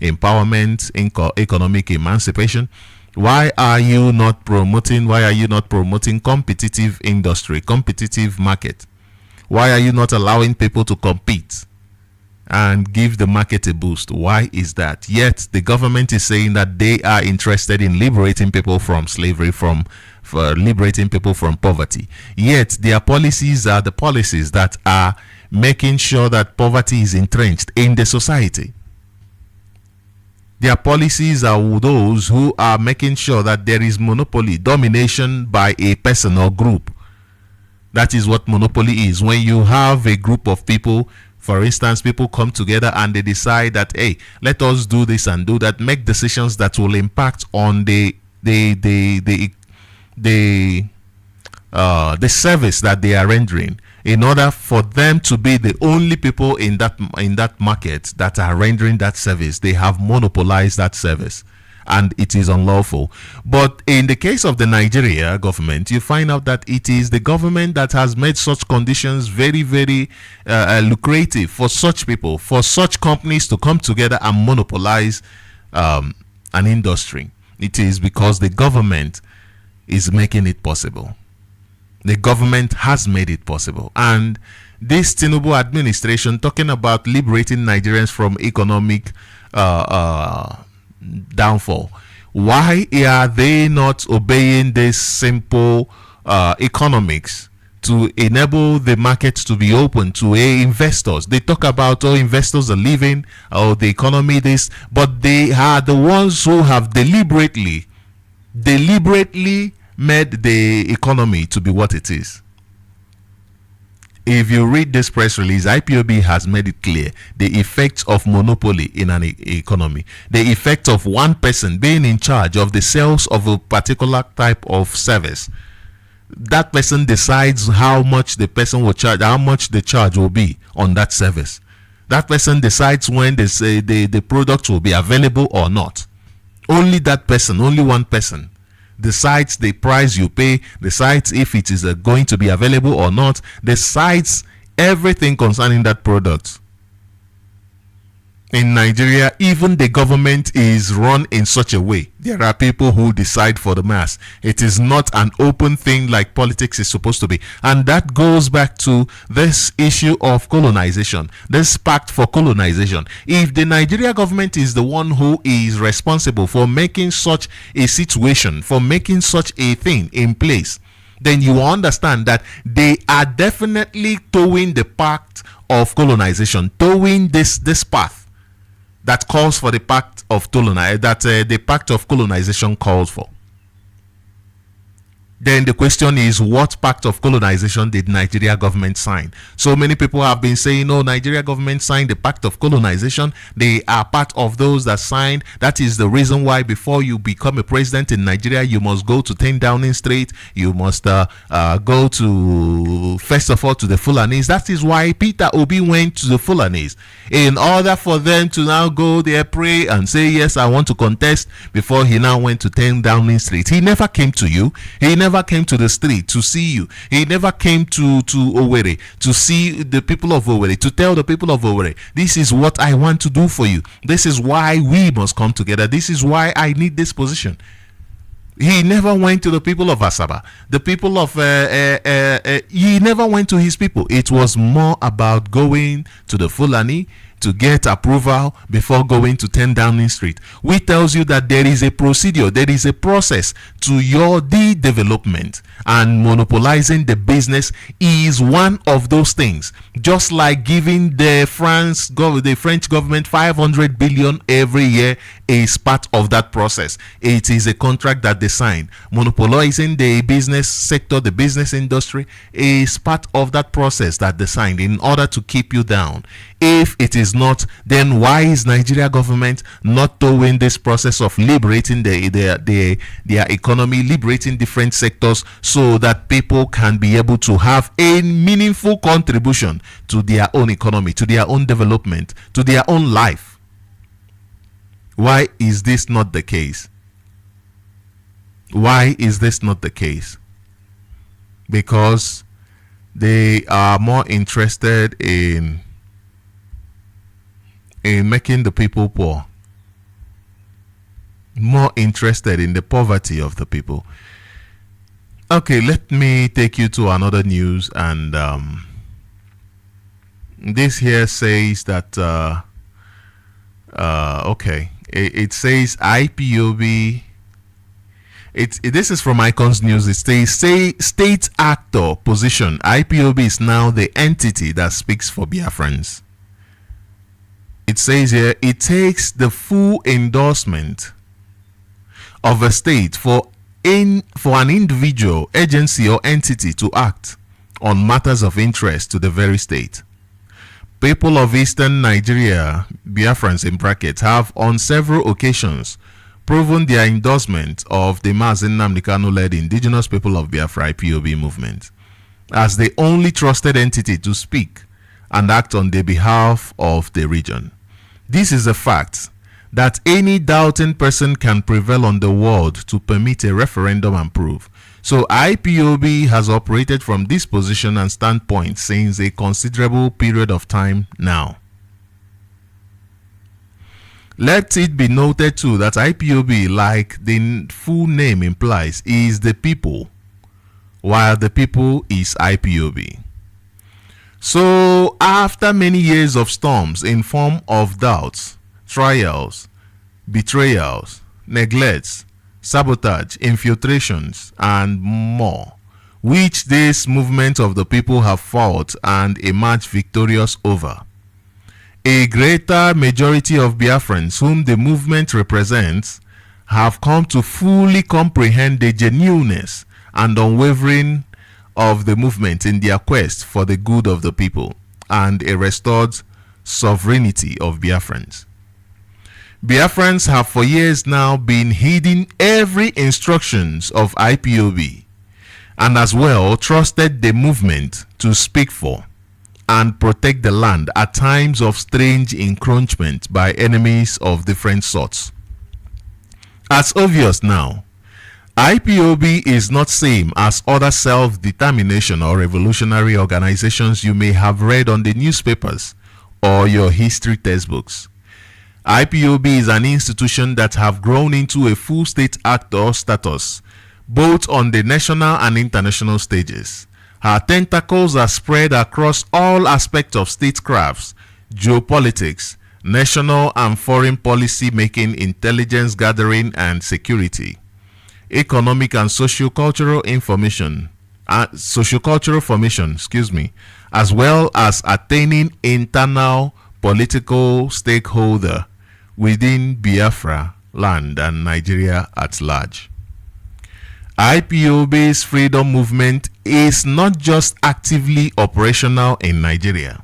S1: empowerment, economic emancipation, why are you not promoting competitive industry, competitive market? Why are you not allowing people to compete and give the market a boost? Why is that? Yet the government is saying that they are interested in liberating people from slavery, for liberating people from poverty. Yet their policies are the policies that are making sure that poverty is entrenched in the society. Their policies are those who are making sure that there is monopoly, domination by a person or group. That is what monopoly is. When you have a group of people, for instance, people come together and they decide that, hey, let us do this and do that, make decisions that will impact on the service that they are rendering. In order for them to be the only people in that market that are rendering that service, they have monopolized that service, and it is unlawful. But in the case of the Nigeria government, you find out that it is the government that has made such conditions very, very lucrative for such people, for such companies to come together and monopolize an industry. It is because the government is making it possible. The government has made it possible. And this Tinubu administration, talking about liberating Nigerians from economic downfall, why are they not obeying this simple economics to enable the market to be open to investors? They talk about investors are leaving, the economy this, but they are the ones who have deliberately made the economy to be what it is. If you read this press release, IPOB has made it clear the effects of monopoly in an economy, the effect of one person being in charge of the sales of a particular type of service. That person decides how much the person will charge, how much the charge will be on that service. That person decides when they say the product will be available or not. Only that person, only one person decides the price you pay, decides if it is going to be available or not, decides everything concerning that product. In Nigeria, even the government is run in such a way. There are people who decide for the mass. It is not an open thing like politics is supposed to be. And that goes back to this issue of colonization, this pact for colonization. If the Nigeria government is the one who is responsible for making such a situation, for making such a thing in place, then you understand that they are definitely towing the pact of colonization, towing this path that calls for the pact of the pact of colonization calls for. Then the question is, what pact of colonization did Nigeria government sign? So many people have been saying, oh, Nigeria government signed the pact of colonization. They are part of those that signed. That is the reason why before you become a president in Nigeria, you must go to 10 Downing Street. You must go to, first of all, to the Fulanis. That is why Peter Obi went to the Fulanis, in order for them to now go there, pray and say, yes, I want to contest, before he now went to 10 Downing Street. He never came to you. He never came to the street to see you. He never came to Owerri to see the people of Owerri, to tell the people of Owerri, this is what I want to do for you. This is why we must come together. This is why I need this position. He never went to the people of Asaba. The people of he never went to his people. It was more about going to the Fulani to get approval before going to 10 Downing Street, which tells you that there is a procedure, there is a process to your development, and monopolizing the business is one of those things. Just like giving the French government 500 billion every year is part of that process. It is a contract that they sign. Monopolizing the business sector, the business industry, is part of that process that they signed in order to keep you down. If it is not, then why is Nigeria government not towing this process of liberating their economy, liberating different sectors, so that people can be able to have a meaningful contribution to their own economy, to their own development, to their own life? Why is this not the case? Why is this not the case? Because they are more interested in making the people poor, more interested in the poverty of the people. Okay, let me take you to another news, and this here says that okay, it says IPOB. This is from Icons News. It says, state actor position. IPOB is now the entity that speaks for Biafrans. It says here, it takes the full endorsement of a state for an individual, agency, or entity to act on matters of interest to the very state. People of Eastern Nigeria, Biafrans in brackets, have on several occasions proven their endorsement of the Mazen Nnamdi Kanu-led Indigenous People of Biafra IPOB movement as the only trusted entity to speak and act on the behalf of the region. This is a fact that any doubting person can prevail on the world to permit a referendum and prove. So IPOB has operated from this position and standpoint since a considerable period of time now. Let it be noted too that IPOB, like the full name implies, is the people, while the people is IPOB. So after many years of storms in form of doubts, trials, betrayals, neglects, sabotage, infiltrations, and more, which this movement of the people have fought and emerged victorious over, a greater majority of Biafrans whom the movement represents have come to fully comprehend the genuineness and unwavering of the movement in their quest for the good of the people and a restored sovereignty of Biafrans. Biafrans have for years now been heeding every instructions of IPOB and as well trusted the movement to speak for and protect the land at times of strange encroachment by enemies of different sorts. As obvious now, IPOB is not same as other self-determination or revolutionary organizations you may have read on the newspapers or your history textbooks. IPOB is an institution that have grown into a full state actor status, both on the national and international stages. Her tentacles are spread across all aspects of statecrafts, geopolitics, national and foreign policy making, intelligence gathering and security, economic and sociocultural formation, as well as attaining internal political stakeholder within Biafra land and Nigeria at large. IPOB's freedom movement is not just actively operational in Nigeria.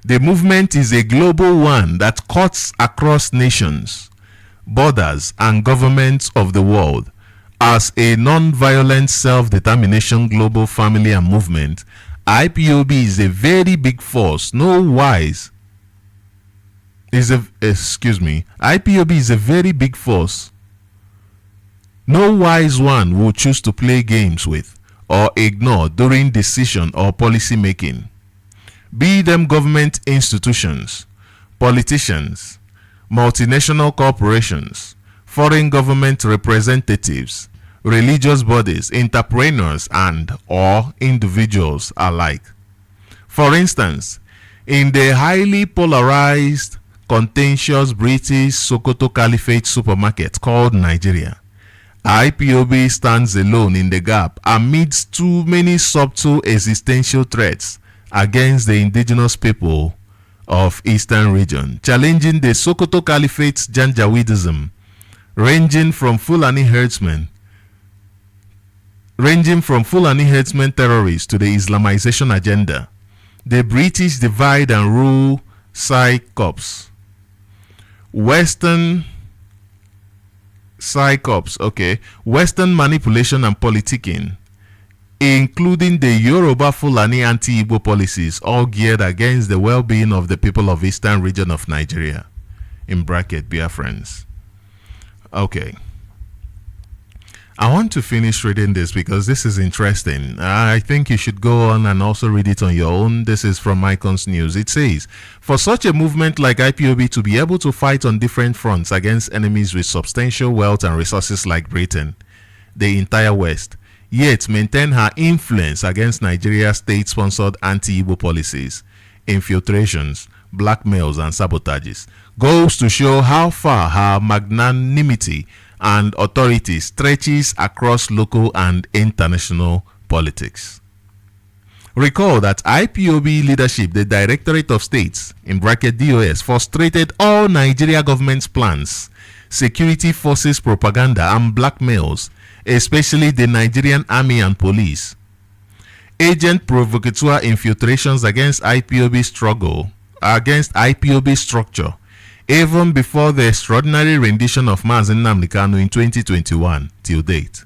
S1: The movement is a global one that cuts across nations, borders, and governments of the world. As a non-violent self-determination global family and movement, IPOB is a very big force. IPOB is a very big force. No wise one will choose to play games with or ignore during decision or policy making. Be them government institutions, politicians, multinational corporations, foreign government representatives, religious bodies, entrepreneurs, and or individuals alike. For instance, in the highly polarized, contentious British Sokoto Caliphate supermarket called Nigeria, IPOB stands alone in the gap amidst too many subtle existential threats against the indigenous people of Eastern region, challenging the Sokoto Caliphate's Janjaweedism, ranging from Fulani herdsmen terrorists to the Islamization agenda, the British divide and rule psychops, Western manipulation and politicking, including the Yoruba Fulani anti-Igbo policies, all geared against the well-being of the people of Eastern region of Nigeria, in bracket Biafrans. Okay. I want to finish reading this because this is interesting. I think you should go on and also read it on your own. This is from Icons News. It says, for such a movement like IPOB to be able to fight on different fronts against enemies with substantial wealth and resources like Britain, the entire West, yet maintain her influence against Nigeria's state-sponsored anti-Igbo policies, infiltrations, blackmails, and sabotages, goes to show how far her magnanimity and authority stretches across local and international politics. Recall that IPOB leadership, the Directorate of States, in bracket DOS, frustrated all Nigeria government's plans, security forces propaganda, and blackmails, especially the Nigerian army and police. Agent provocateur infiltrations against IPOB structure, even before the extraordinary rendition of Mazi Nnamdi Kanu in 2021 till date.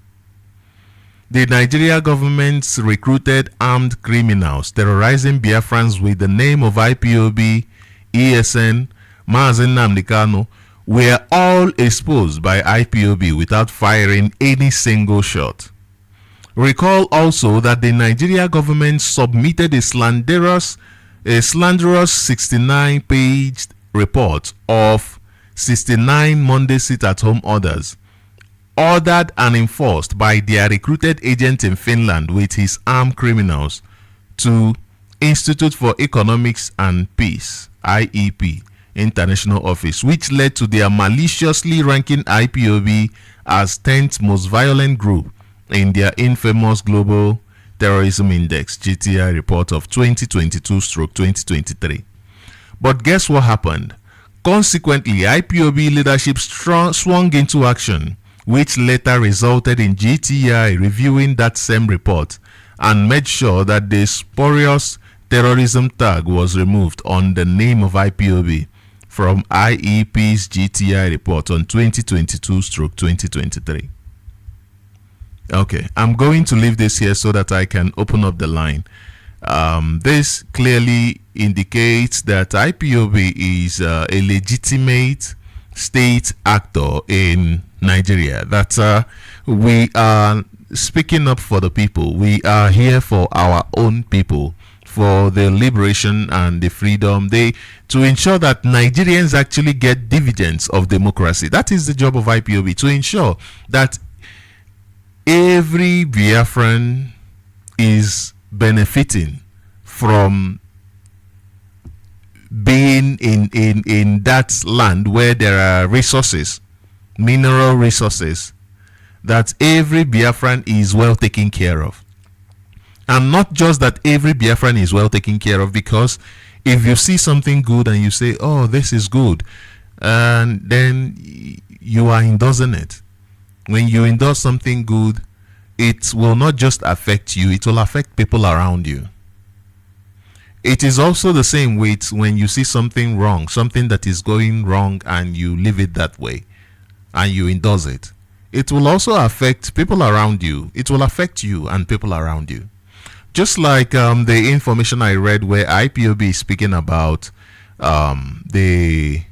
S1: The Nigeria government's recruited armed criminals terrorizing Biafrans with the name of IPOB, ESN, Mazi Nnamdi Kanu were all exposed by IPOB without firing any single shot. Recall also that the Nigeria government submitted a slanderous 69-page report of 69 Monday sit-at-home orders ordered and enforced by their recruited agent in Finland with his armed criminals to Institute for Economics and Peace, IEP, International Office, which led to their maliciously ranking IPOB as 10th most violent group in their infamous Global Terrorism Index GTI report of 2022/2023. But guess what happened? Consequently, IPOB leadership swung into action, which later resulted in GTI reviewing that same report and made sure that the spurious terrorism tag was removed on the name of IPOB from IEP's GTI report on 2022/2023. Okay, I'm going to leave this here so that I can open up the line. This clearly indicates that IPOB is a legitimate state actor in Nigeria, that we are speaking up for the people. We are here for our own people. for the liberation and the freedom, to ensure that Nigerians actually get dividends of democracy. That is the job of IPOB, to ensure that every Biafran is benefiting from being in that land where there are resources, mineral resources, that every Biafran is well taken care of. And not just that every Biafran is well taken care of, because if you see something good and you say, oh, this is good, and then you are endorsing it. When you endorse something good, it will not just affect you, it will affect people around you. It is also the same with when you see something wrong, something that is going wrong, and you leave it that way and you endorse it. It will also affect people around you. It will affect you and people around you. Just like the information I read where IPOB is speaking about the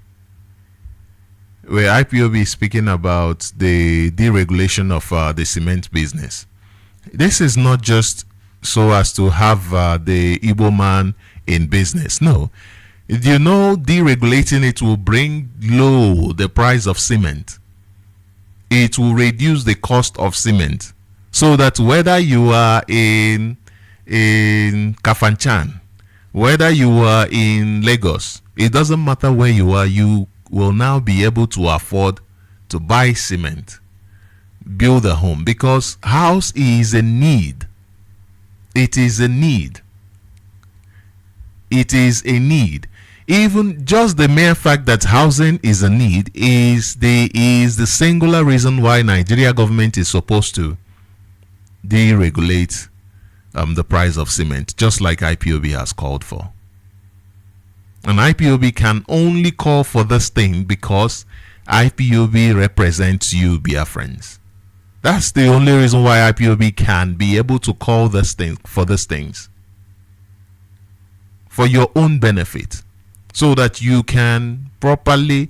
S1: deregulation of the cement business. This is not just so as to have the Igbo man in business. No. You know, deregulating it will bring low the price of cement. It will reduce the cost of cement, so that whether you are in Kafanchan, whether you are in Lagos, it doesn't matter where you are, you will now be able to afford to buy cement, build a home, because house is a need. It is a need. It is a need. Even just the mere fact that housing is a need is the singular reason why Nigeria government is supposed to deregulate the price of cement, just like IPOB has called for. And IPOB can only call for this thing because IPOB represents you, Biafrans. That's the only reason why IPOB can be able to call this thing for these things, for your own benefit, so that you can properly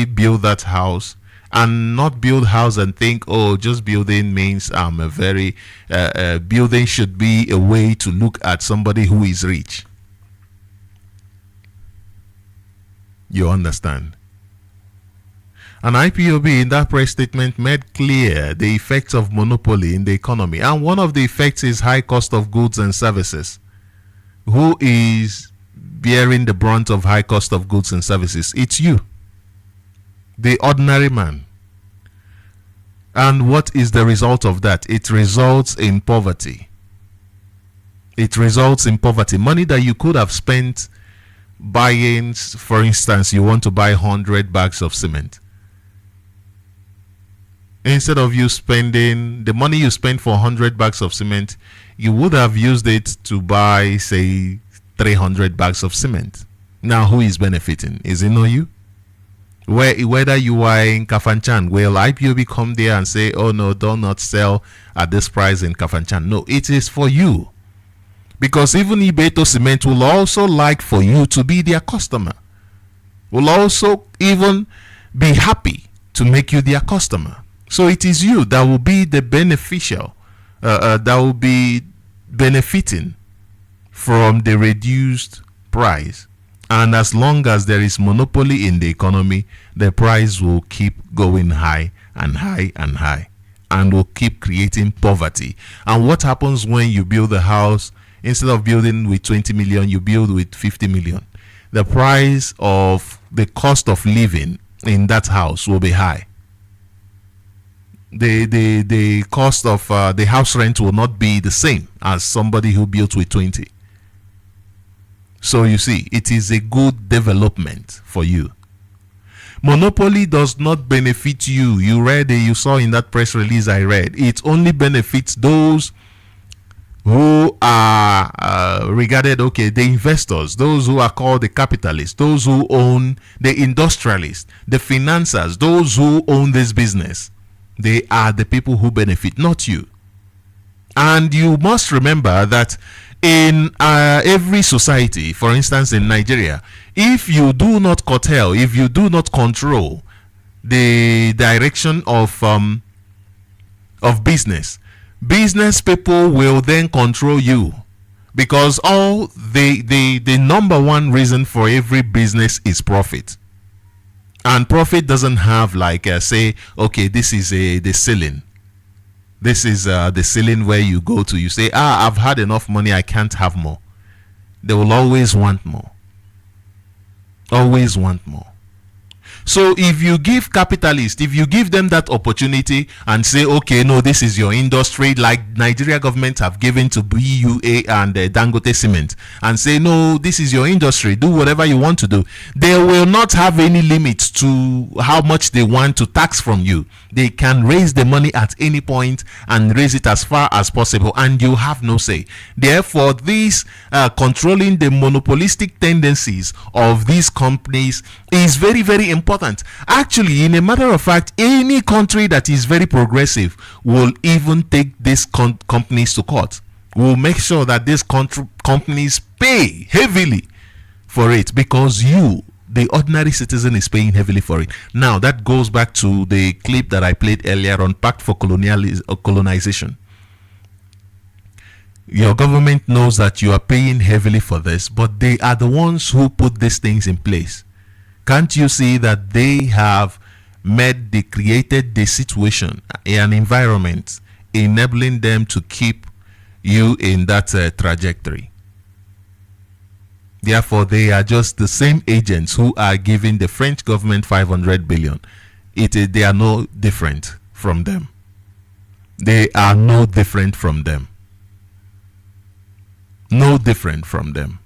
S1: build that house, and not build house and think, oh, just building means I'm a very building should be a way to look at somebody who is rich. You understand? And IPOB in that press statement made clear the effects of monopoly in the economy, and one of the effects is high cost of goods and services. Who is bearing the brunt of high cost of goods and services? It's you, the ordinary man. And what is the result of that? It results in poverty. It results in poverty. Money that you could have spent buying, for instance, you want to buy 100 bags of cement. Instead of you spending the money you spent for 100 bags of cement, you would have used it to buy, say, 300 bags of cement. Now, who is benefiting? Is it not you? Whether you are in Kafanchan, will IPOB come there and say, oh no, do not sell at this price in Kafanchan? No, it is for you. Because even Ibeto Cement will also like for you to be their customer. Will also even be happy to make you their customer. So it is you that will be the beneficial, that will be benefiting from the reduced price. And as long as there is monopoly in the economy, the price will keep going high and high and high, and will keep creating poverty. And what happens when you build a house, instead of building with 20 million, you build with 50 million? The price of the cost of living in that house will be high. The cost of the house rent will not be the same as somebody who built with 20. So you see, it is a good development for you. Monopoly does not benefit you. You saw in that press release I read. It only benefits those who are regarded, the investors, those who are called the capitalists, those who own, the industrialists, the financiers, those who own this business. They are the people who benefit, not you. And you must remember that in every society, for instance in Nigeria, if you do not curtail, if you do not control the direction of business people will then control you. because all the number one reason for every business is profit. And profit doesn't have like say, okay, this is the ceiling. This is the ceiling where you go to. You say, I've had enough money, I can't have more. They will always want more. Always want more. So if you give capitalists, if you give them that opportunity and say, okay, no, this is your industry, like Nigeria government have given to BUA and Dangote Cement, and say, no, this is your industry, do whatever you want to do, they will not have any limits to how much they want to tax from you. They can raise the money at any point and raise it as far as possible, and you have no say. Therefore, this controlling the monopolistic tendencies of these companies is very, very important. Actually, in a matter of fact, any country that is very progressive will even take these companies to court. Will make sure that these companies pay heavily for it, because you, the ordinary citizen, is paying heavily for it. Now, that goes back to the clip that I played earlier on Pact for Colonization. Your government knows that you are paying heavily for this, but they are the ones who put these things in place. Can't you see that they have created the situation, an environment enabling them to keep you in that trajectory? Therefore, they are just the same agents who are giving the French government 500 billion. They are no different from them. They are no different from them. No different from them.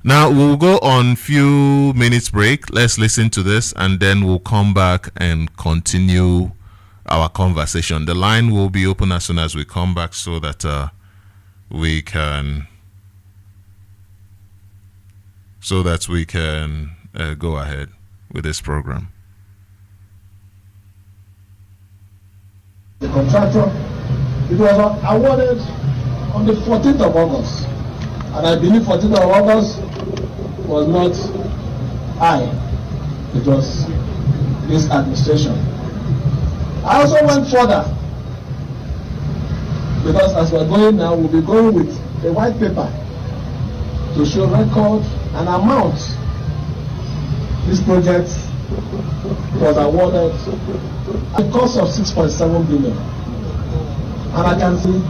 S1: Now we'll go on few minutes break. Let's listen to this and then we'll come back and continue our conversation. The line will be open as soon as we come back so that we can go ahead with this program.
S4: The contractor, it was awarded on the 14th of August. And I believe 14th of August was not I. It was this administration. I also went further, because as we're going now, we'll be going with a white paper to show record and amount this project was awarded at a cost of 6.7 billion. And I can see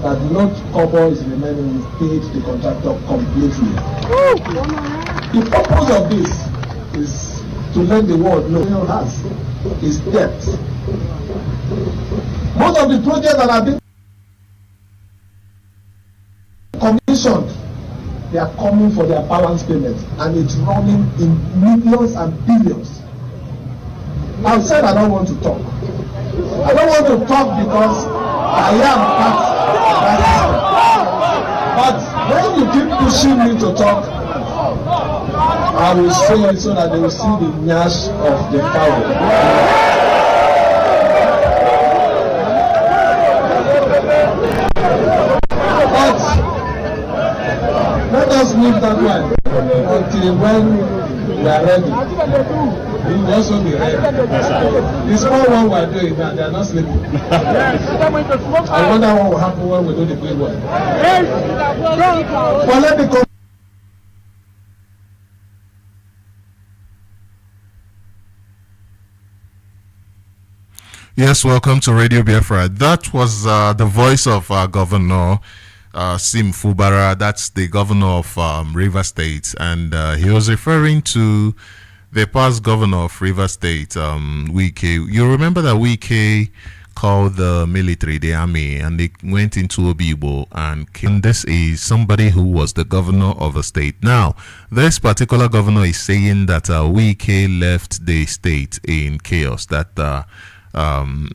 S4: that no kobo is remaining. We paid the contractor completely. The purpose of this is to let the world know what has is debt. Most of the projects that have been commissioned, they are coming for their balance payment, and it's running in millions and billions. I've said I don't want to talk. I don't want to talk because I am part. But when you keep pushing me to talk, I will say it so that they will see the gnash of the fowl. But let us leave that one until when we are ready. We will also be ready. The small one we are doing now, they are not sleeping. I wonder what will happen when we do the big one. But let me come.
S1: Yes, welcome to Radio Biafra. That was the voice of Governor Sim Fubara. That's the governor of Rivers State, and he was referring to the past governor of Rivers State, Wike. You remember that Wike called the military, the army, and they went into Obibo and this is somebody who was the governor of a state. Now, this particular governor is saying that Wike left the state in chaos, that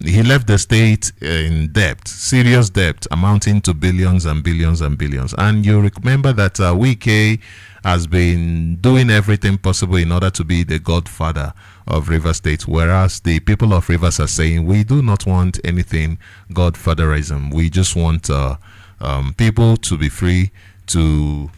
S1: he left the state in debt, serious debt, amounting to billions and billions and billions. And you remember that Wike has been doing everything possible in order to be the godfather of Rivers State, whereas the people of Rivers are saying, we do not want anything godfatherism. We just want people to be free to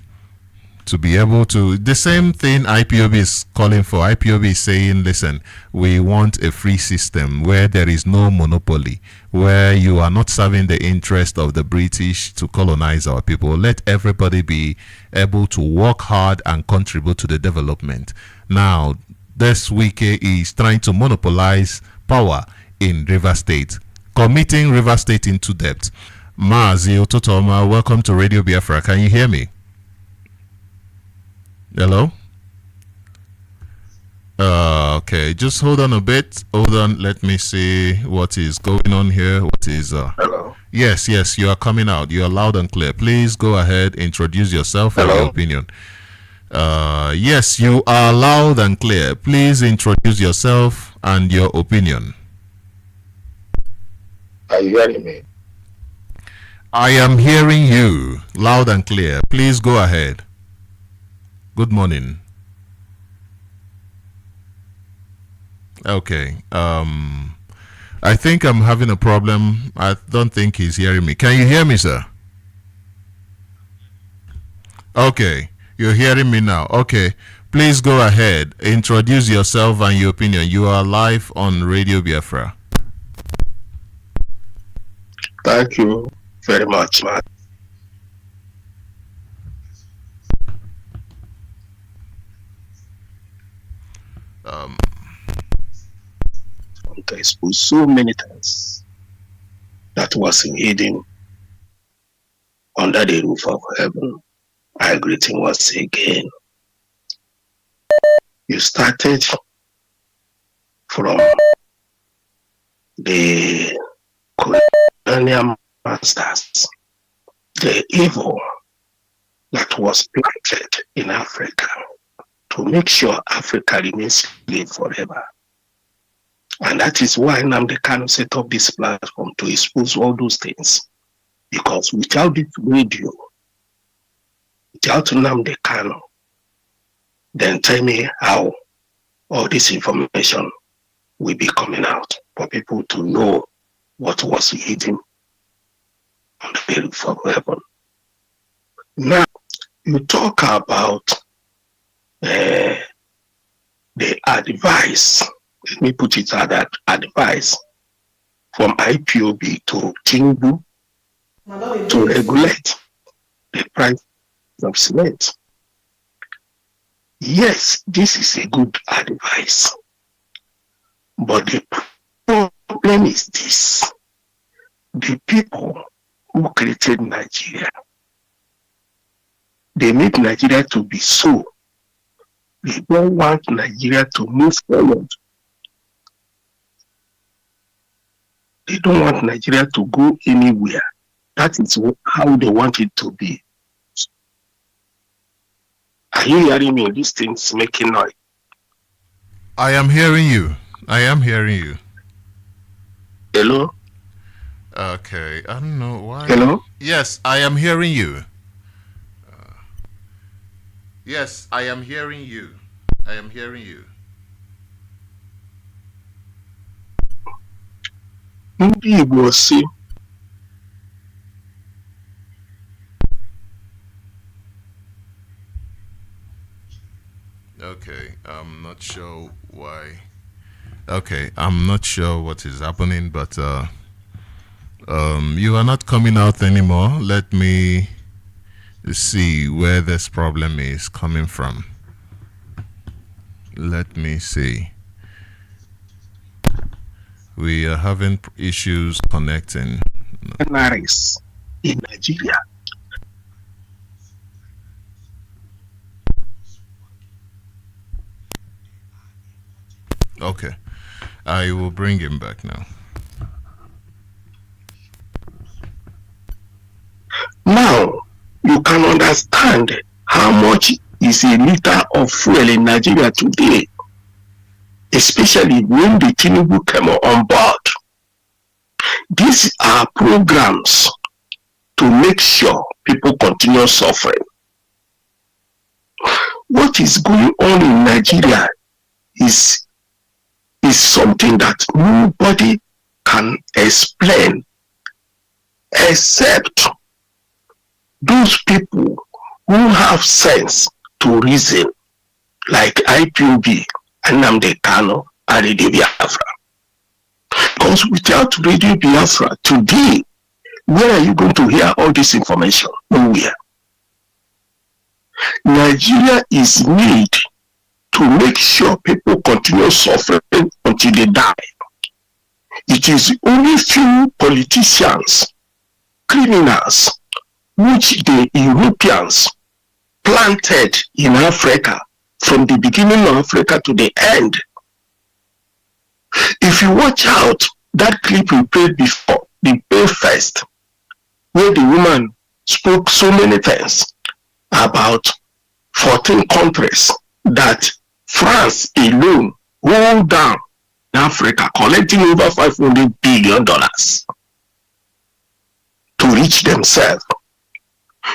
S1: to be able to, the same thing IPOB is calling for. IPOB is saying, listen, we want a free system where there is no monopoly, where you are not serving the interest of the British to colonize our people. Let everybody be able to work hard and contribute to the development. Now, this Wike is trying to monopolize power in River State, committing River State into debt. Mazi Ototoma, welcome to Radio Biafra. Can you hear me? Hello? Okay, just hold on a bit. Hold on, let me see what is going on here. What is
S5: Hello?
S1: Yes, you are coming out. You are loud and clear. Please go ahead, introduce yourself and your opinion. Yes, you are loud and clear. Please introduce yourself and your opinion.
S5: Are you hearing me?
S1: I am hearing you loud and clear. Please go ahead. Good morning. Okay. I think I'm having a problem. I don't think he's hearing me. Can you hear me, sir? Okay. You're hearing me now. Okay. Please go ahead. Introduce yourself and your opinion. You are live on Radio Biafra.
S5: Thank you very much, man. To expose so many things that was hidden under the roof of heaven. I greet him once again. You started from the colonial masters, the evil that was planted in Africa to make sure Africa remains slave forever. And that is why Nnamdi Kanu set up this platform to expose all those things. Because without this radio, without Nnamdi Kanu, then tell me how all this information will be coming out for people to know what was hidden on the roof of heaven. Now, you talk about the advice. Let me put it at that advice from IPOB to Tinubu to regulate the price of cement. Yes, this is a good advice. But the problem is this. The people who created Nigeria, they made Nigeria to be so. They don't want Nigeria to move forward. They don't want Nigeria to go anywhere. That is how they want it to be. Are you hearing me? These things making noise.
S1: I am hearing you. I am hearing you.
S5: Hello?
S1: Okay. I don't know why.
S5: Hello?
S1: Yes, I am hearing you. Yes, I am hearing you. I am hearing you.
S5: Ndị Igbo si
S1: Okay, I'm not sure why. Okay, I'm not sure what is happening, but you are not coming out anymore. Let me see where this problem is coming from. Let me see. We are having issues connecting.
S5: NRS in Nigeria.
S1: Okay, I will bring him back now.
S5: Now, you can understand how much is a liter of fuel in Nigeria today, especially when the Tinubu came on board. These are programs to make sure people continue suffering. What is going on in Nigeria is something that nobody can explain except those people who have sense to reason like IPOB and Nnamdi Kanu and Radio Biafra. Because without Radio Biafra today, where are you going to hear all this information? Nowhere. Nigeria is made to make sure people continue suffering until they die. It is only few politicians, criminals, which the Europeans planted in Africa from the beginning of Africa to the end. If you watch out that clip we played before, the pay first, where the woman spoke so many things about 14 countries that France alone hold down in Africa, collecting over $500 billion to reach themselves.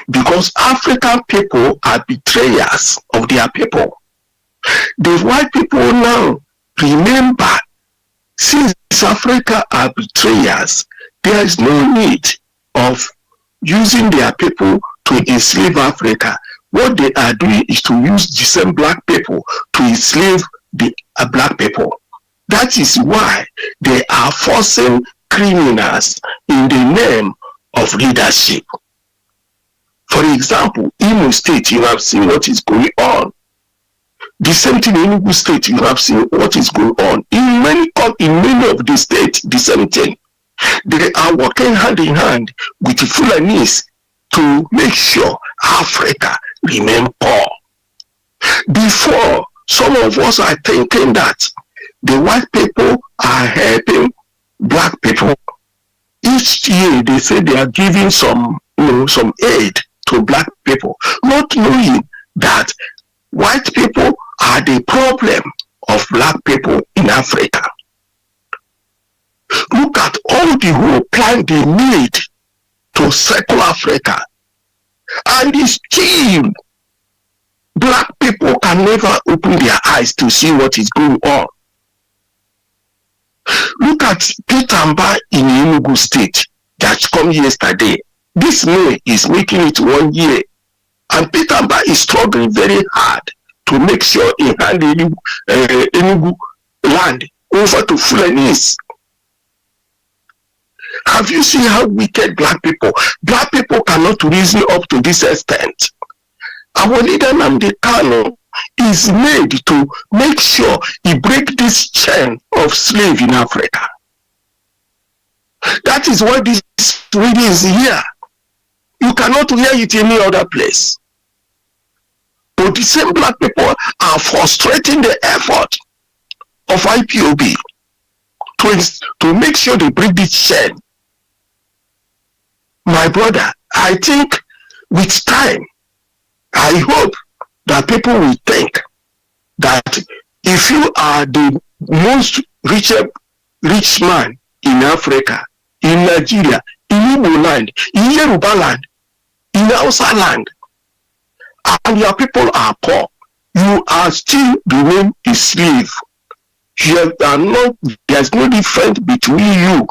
S5: Because African people are betrayers of their people. The white people now remember, since Africa are betrayers, there is no need of using their people to enslave Africa. What they are doing is to use the same black people to enslave the black people. That is why they are forcing criminals in the name of leadership. For example, Imo State, you have seen what is going on. The same thing in Enugu State, you have seen what is going on. In many of the states, the same thing. They are working hand in hand with the Fulanis to make sure Africa remain poor. Before, some of us are thinking that the white people are helping black people. Each year they say they are giving some aid to black people, not knowing that white people are the problem of black people in Africa. Look at all the whole plan they made to circle Africa, and still black people can never open their eyes to see what is going on. Look at Peter Mba in Enugu State that come yesterday. This May is making it 1 year, and Peter Mba is struggling very hard to make sure he hand Enugu land over to Fulanis. Have you seen how wicked black people cannot reason up to this extent? Our leader Nnamdi Kanu is made to make sure he break this chain of slave in Africa. That is why this really is here. You cannot hear it any other place. But the same black people are frustrating the effort of IPOB to make sure they break this chain. My brother, I think with time, I hope that people will think that if you are the most rich man in Africa, in Nigeria, in Igbo land, in Yoruba land, in Hausa land, and your people are poor, you are still remain a slave. There's no difference between you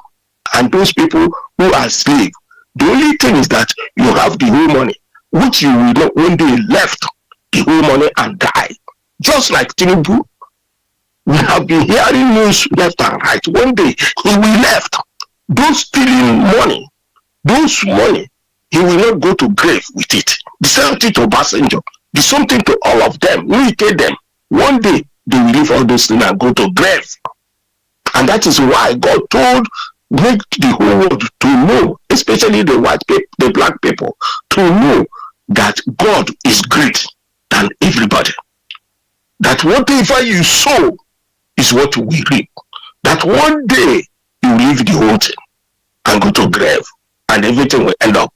S5: and those people who are slaves. The only thing is that you have the whole money, which you will not one day left the whole money and die. Just like Tinubu, we have been hearing news left and right. One day he will left. Those stealing money, he will not go to grave with it. The same thing to Obasanjo, the same thing to all of them. We take them. One day they will leave all those things and go to grave. And that is why God told make the whole world to know, especially the white people, the black people, to know that God is great than everybody. That whatever you sow is what we reap. That one day you leave the whole thing and go to grave, and everything will end up.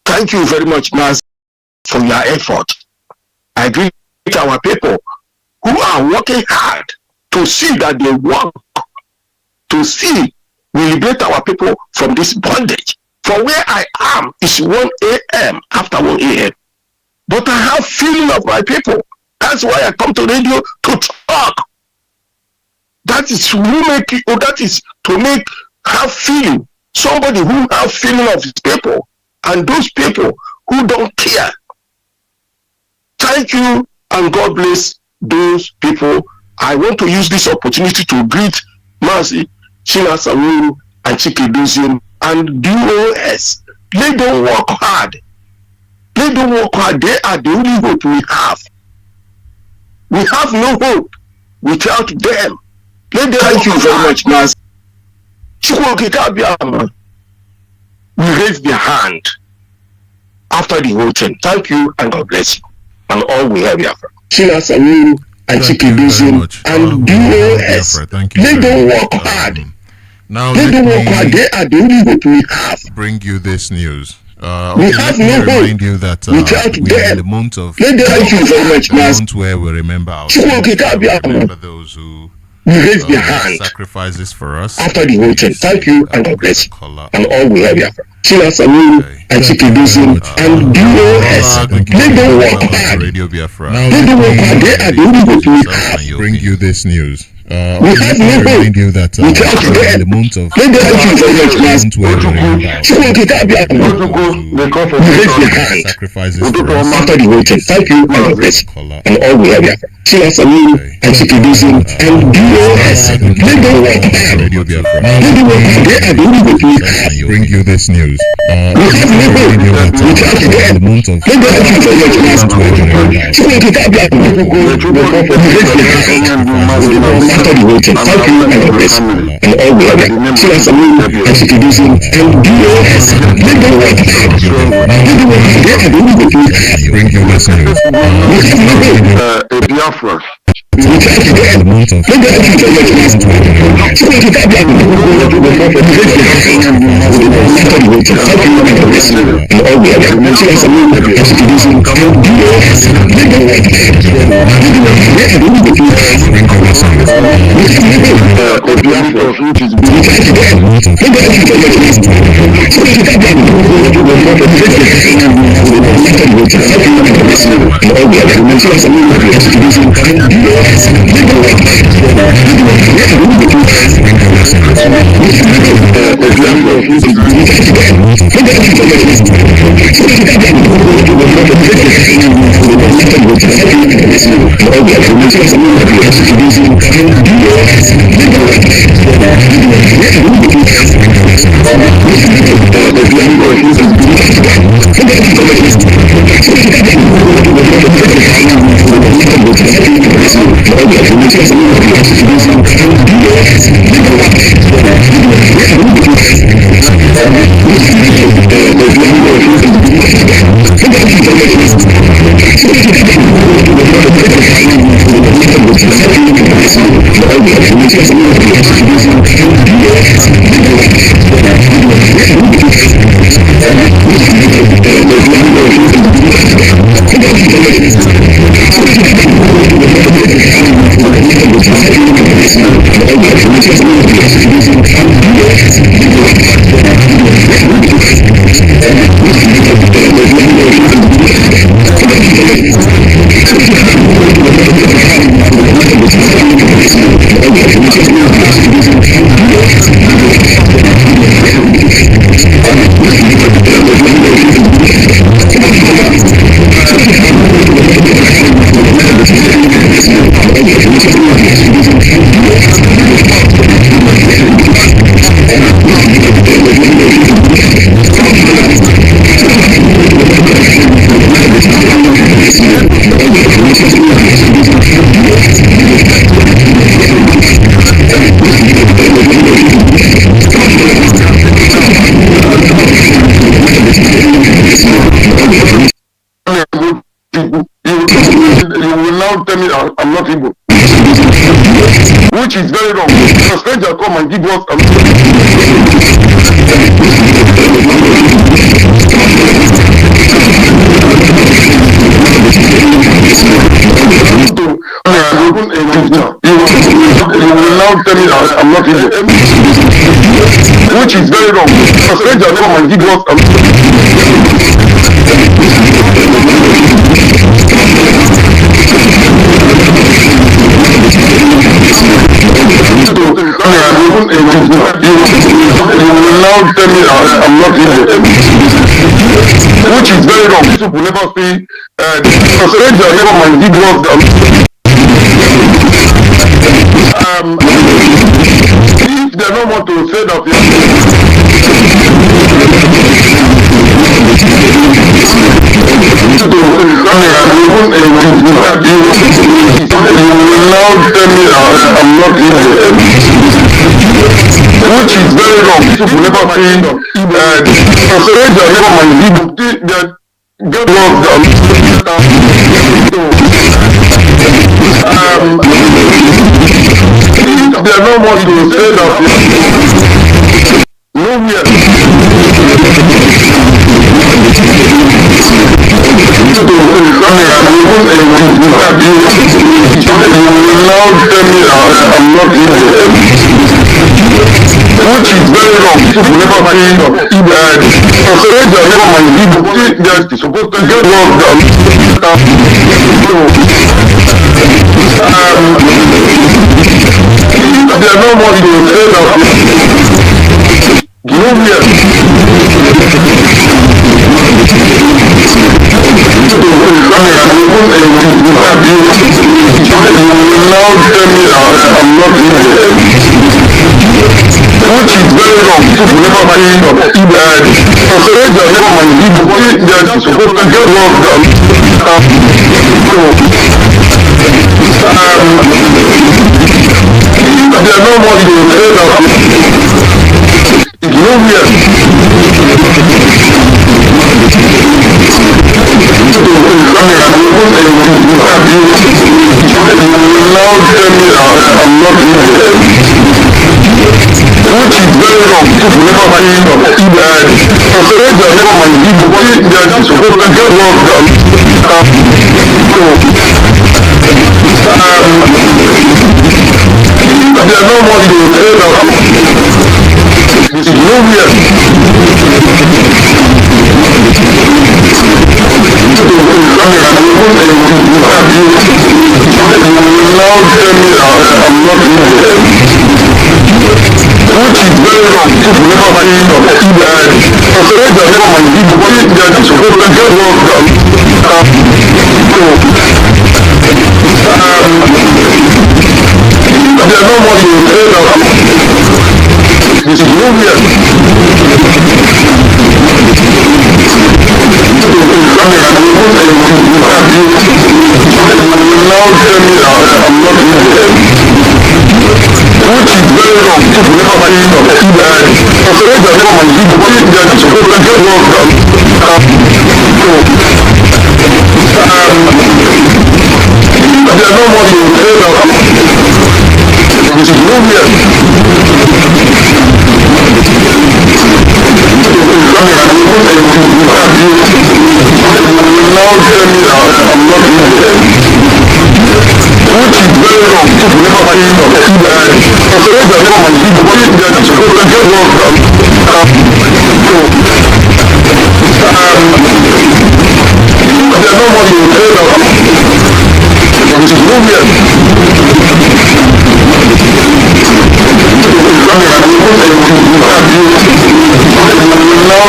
S5: Thank you very much, Mas, for your effort. I greet our people who are working hard to see that they work, to see we liberate our people from this bondage. For where I am is 1 a.m. after 1 a.m. But I have feeling of my people. That's why I come to radio to talk. That is to make have feeling. Somebody who have feeling of his people, and those people who don't care. Thank you, and God bless those people. I want to use this opportunity to greet Mercy, Chinasawuru, and Chikidozin and DOS. Let them work hard. Let them work hard. They are the only hope we have. We have no hope without them. Let them Thank you very much, Mercy. We raise their hand after the voting. Thank you, and God bless you. And all we have Biafra. Chinasawuru and Chikidozin and DOS. Let them work hard.
S1: Now
S5: let them work hard. They are the only hope we have.
S1: Bring you this news.
S5: We have no hope
S1: remind you that we are in the month of
S5: thank you very much,
S1: the month where we remember ourselves. Remember those who
S5: raise their hand
S1: sacrifices for us
S5: after the voting. Thank you, and God bless you. And all we have Biafra. Chinasawuru and Chikidozin and DOS. Let them work hard.
S1: Radio Biafra.
S5: Let them work hard. They are the only hope we have.
S1: Bring you this news.
S5: We have no hope
S1: remind you that
S5: without them.
S1: the month of
S5: Let them thank you very much, Master.
S1: where we remember
S5: We raise their hand
S1: sacrifices for us.
S5: after the voting. Thank you, and God bless you. And all we have Biafra. Chinasawuru and Chikidozin and DOS. Let them work hard.
S1: Radio Biafra.
S5: Let them work hard. They are the only hope we have.
S1: Bring you this news.
S5: We have no hope without them.
S1: the month of
S5: Let them thank you very much, Master. We raise their hand after the voting. Thank you, and God bless you. And all we have Chinasawuru and Chikidozin and DOS. Let them work hard. Let them work hard. They are the only hope we have.
S1: Bring you this news.
S5: We have no hope
S6: Biafra.
S5: without them.
S1: the month of
S5: Let them thank you very much, Master. We raise their hand after the voting. Thank you, and God bless you. And all we have Chinasawuru and Chikidozin and DOS. Let them work hard. Let them work hard. They are the only hope we have.
S1: bring you this news.
S5: We have no hope
S6: Biafra, which is
S5: without them. Let them thank you very much, Master. We raise their hand after the voting. Thank you, and God bless you. And all we have Chinasawuru and Chikidozin and DOS. Let them work hard. Let them work hard. They are the only hope we have.
S1: Bring you this news.
S5: We have no hope without them. Let them thank you very much, Master. We raise their hand after the voting. Thank you, and God bless you. And all we have Chinasawuru and Chikidozin and DOS. Let them work hard. Let them work hard. They are the only hope we have.
S6: I'm not Igbo. Which is very wrong. A stranger come and give us you will now tell me I'm not Igbo. Which is very wrong. A stranger come and give us you will now tell me I'm not Igbo. Which is very wrong. People will never say Australia government did what if they don't want to say that you now tell me I'm not which is very wrong. People never say Australia government did that get what they are not want to say that nowhere. Now tell me I'm not which is very wrong. People never say Australia government they are supposed to get what they are not want to say that nowhere. Now tell me I'm not which is very wrong. People never say Australia government they are supposed to get what they are they are not want to say that nowhere. Now tell me I'm not which is very wrong. People never say Australia government they are supposed to get what they are they are not want to say that nowhere. Now tell me I'm not which is very wrong. People never say Australia government they are supposed to get what they are they are not want to say that nowhere. Now tell me I'm not which is very wrong. People never say Australia government they are supposed to get what they are they are not want to say that nowhere. Now tell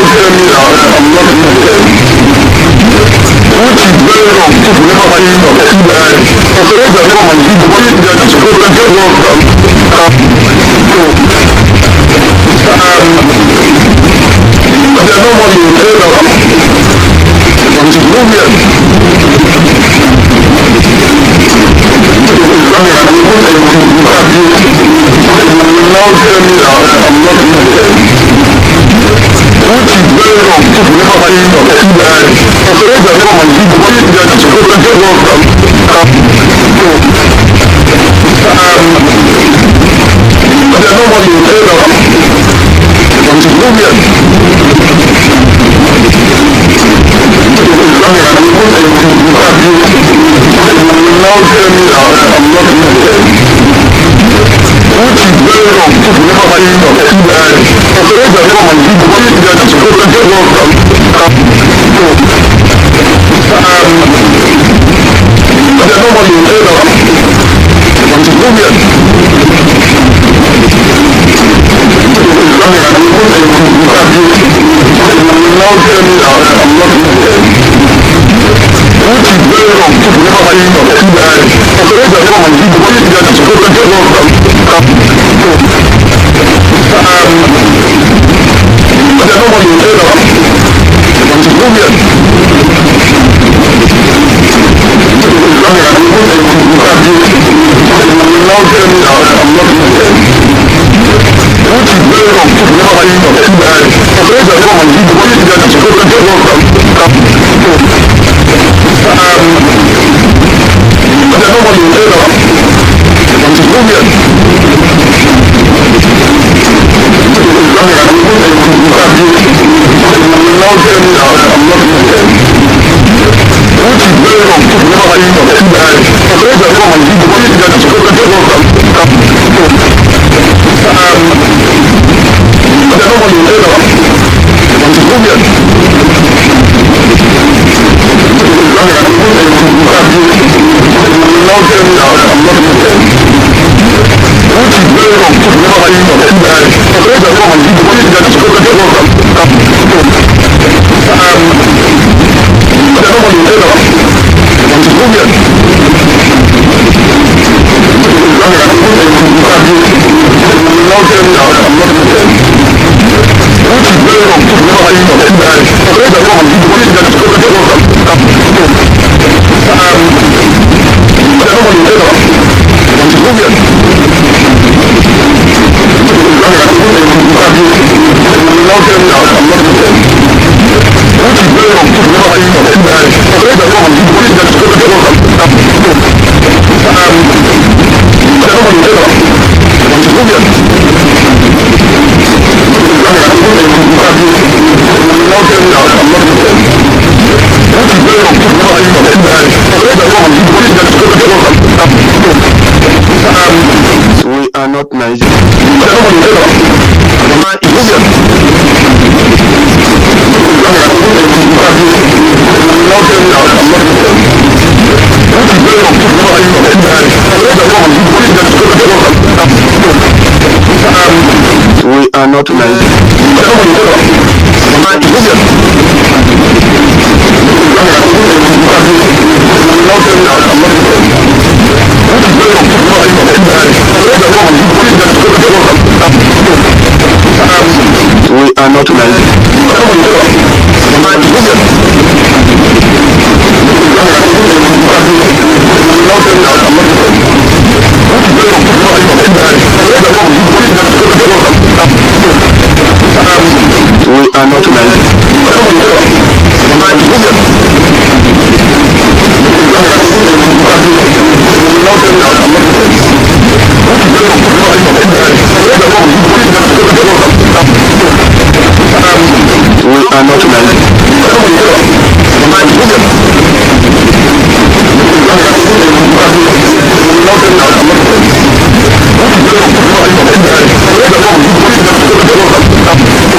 S6: me I'm not which is very wrong. People never say Australia government they are supposed to get what they are they are not want to say that nowhere. Now tell me I'm not which is very wrong. People never say Australia government they are supposed to get what they are they are not want to say that nowhere. Now tell me I'm not which is very wrong. People never say Australia government they are supposed to get what they are they are not want to say that nowhere. Now tell me I'm not which is very wrong. People never say Australia government they are supposed to get what they are they are not want to say that nowhere. Now tell me I'm not which We are not Nigeria. We are not We are not We are not We are not We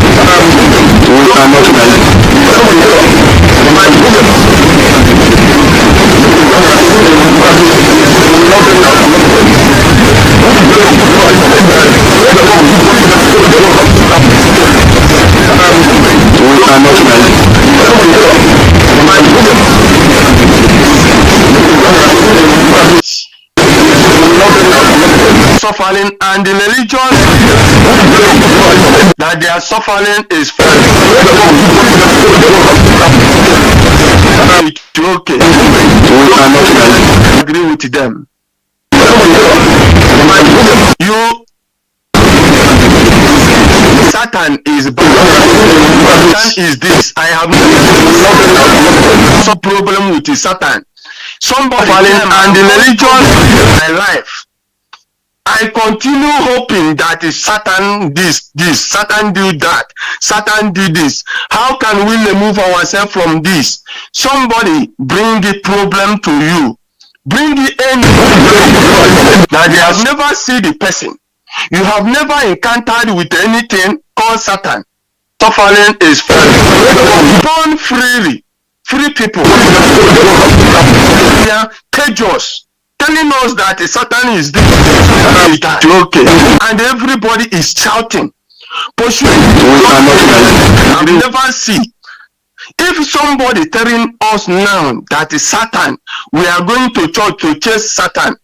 S6: are suffering, and the religion that they are suffering is okay. We are not agree with them. You Satan is bad. Satan is this. I have some problem with the Satan. Somebody and the religion my life. I continue hoping that is Satan this, Satan do that, Satan do this. How can we remove ourselves from this? Somebody bring the problem to you. Bring the end. That you have never seen the person. You have never encountered with anything called Satan. Suffering is free. Born freely. free people. They are chaos, telling us that Satan is this, okay, and everybody is shouting, pursuing. I never see. If somebody telling us now that is Satan, we are going to church to chase Satan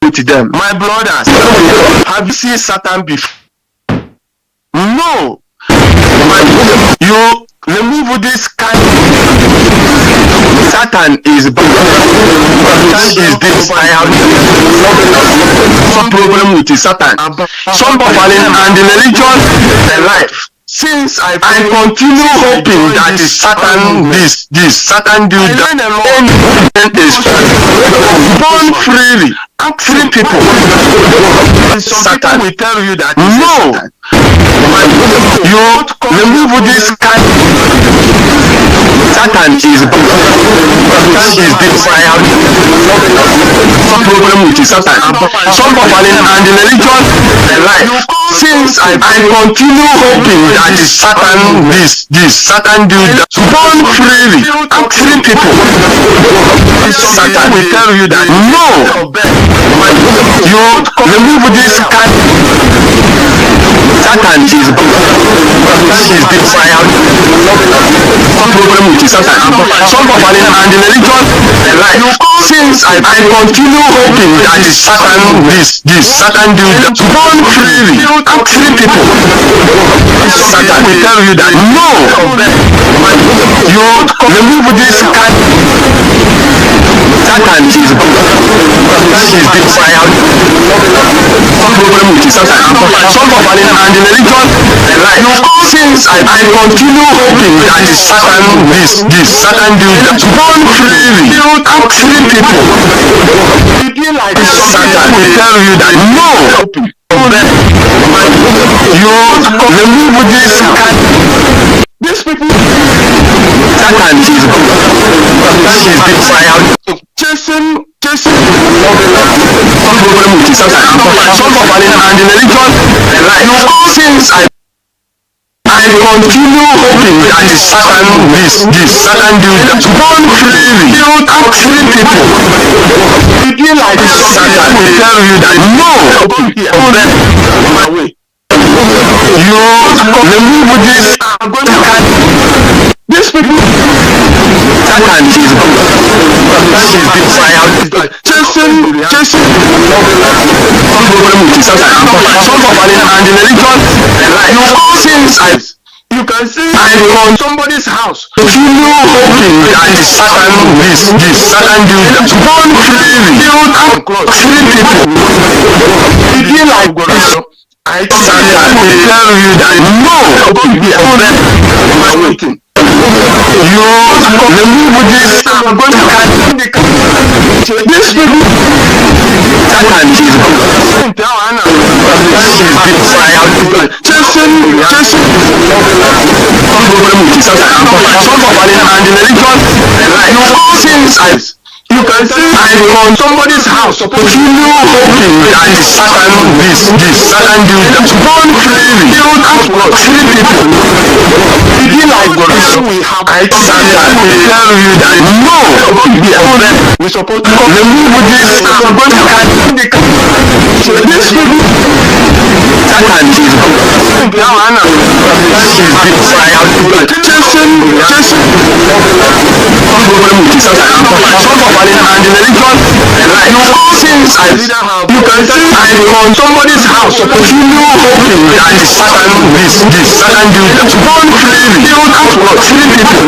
S6: with them. My brothers, have you seen Satan before? No. You remove this kind of Satan is this. I have some problem with Satan. Some people and the religion their life. Since I continue hoping that is Satan this Satan do that is born freely, free people. Satan will tell you that no. You remove this kind. Satan is this. I have some problem with Satan. Some people and the religion their life. Since I continue hoping that is Satan this Satan do that born freely, free people. Satan will tell you that no. You remove this kind. Satan is this. I have some problem with Satan. Some people and the religion their life. Since I continue hoping that is Satan this Satan do that born freely, free people. Satan will tell you that no. You remove this kind. Satan is this. I have some problem with Satan. Some people and the religion their life. Since I continue hoping that is Satan this Satan do that born freely, free people. Like Satan will tell you that no. You remove this kind. These people. Satan is this. I have chasing. Some problem with Satan. Some people and the religion their life. Since I continue hoping that is Satan this Satan do that born freely, free people. Like Satan will tell you that no. You remove this. These people. Satan is this. I have chasing. Some problem with Satan. Some people and the religion their life. Since you can see on somebody's house. If you know hoping that is Satan this Satan do that born freely, free people. If you like God, I Satan will tell you that no. I'm waiting. You remove this. I'm going to catch this people. Satan is since you can see on somebody's house. If you know hoping that is Satan this Satan do that born freely, free people. If you like God, we have Satan will tell you that no. We supposed to remove this. I'm going to catch this people. Satan is now I have and the religion since you can see on somebody's house. If you know hoping that is Satan this Satan do that born freely, free people.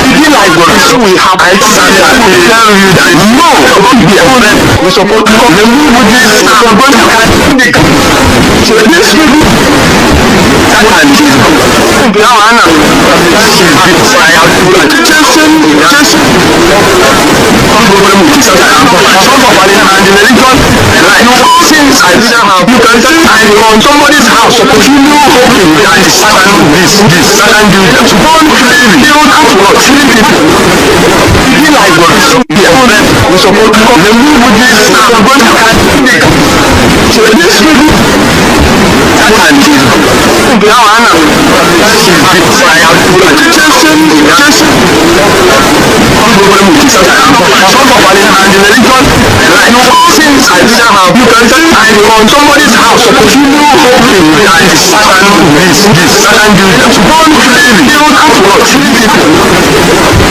S6: If you like God, we have Satan will tell you that no. We supposed to remove this. I'm going to catch this people. Satan is now I have since you can see on somebody's house. If you know hoping that is Satan this Satan do that born freely, free people. If you like God, we supposed to remove this. I'm going to catch this people. Satan is now I have and the religion, like since I didn't have you can tell I on somebody's house continue hoping that the Satan do that. Don't believe it. You have to watch.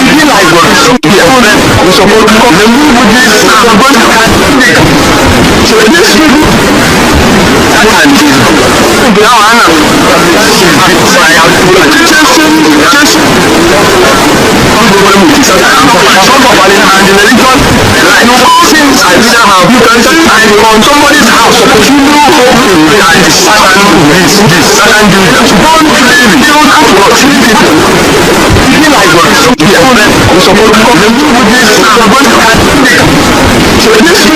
S6: Feel like God. We support the move with this so this since I didn't have you can tell I on somebody's house continue hoping that the Satan do that. Don't believe it. You have to watch. Feel like God. We support the move with this so this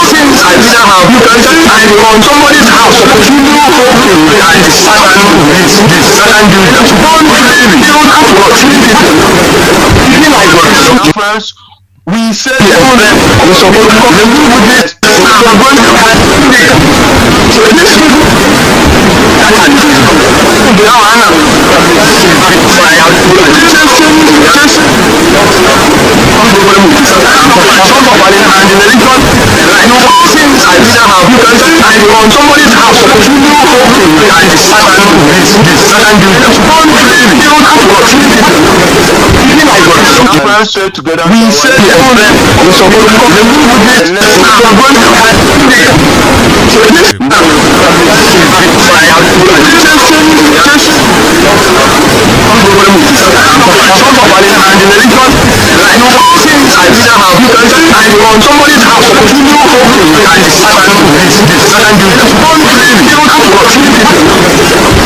S6: since I didn't have you can tell I on somebody's house continue hoping that the Satan do that. Don't believe it. You have to watch. Feel like God. Friends, we said we support the move with this since I didn't have you can tell I on somebody's house continue hoping that the Satan do that. Don't believe it. You have to watch. Feel like God. Friends, say together. We said we support the move with this since I didn't have you can tell I on somebody's house continue hoping that the Satan do that. Don't believe it. You have to watch.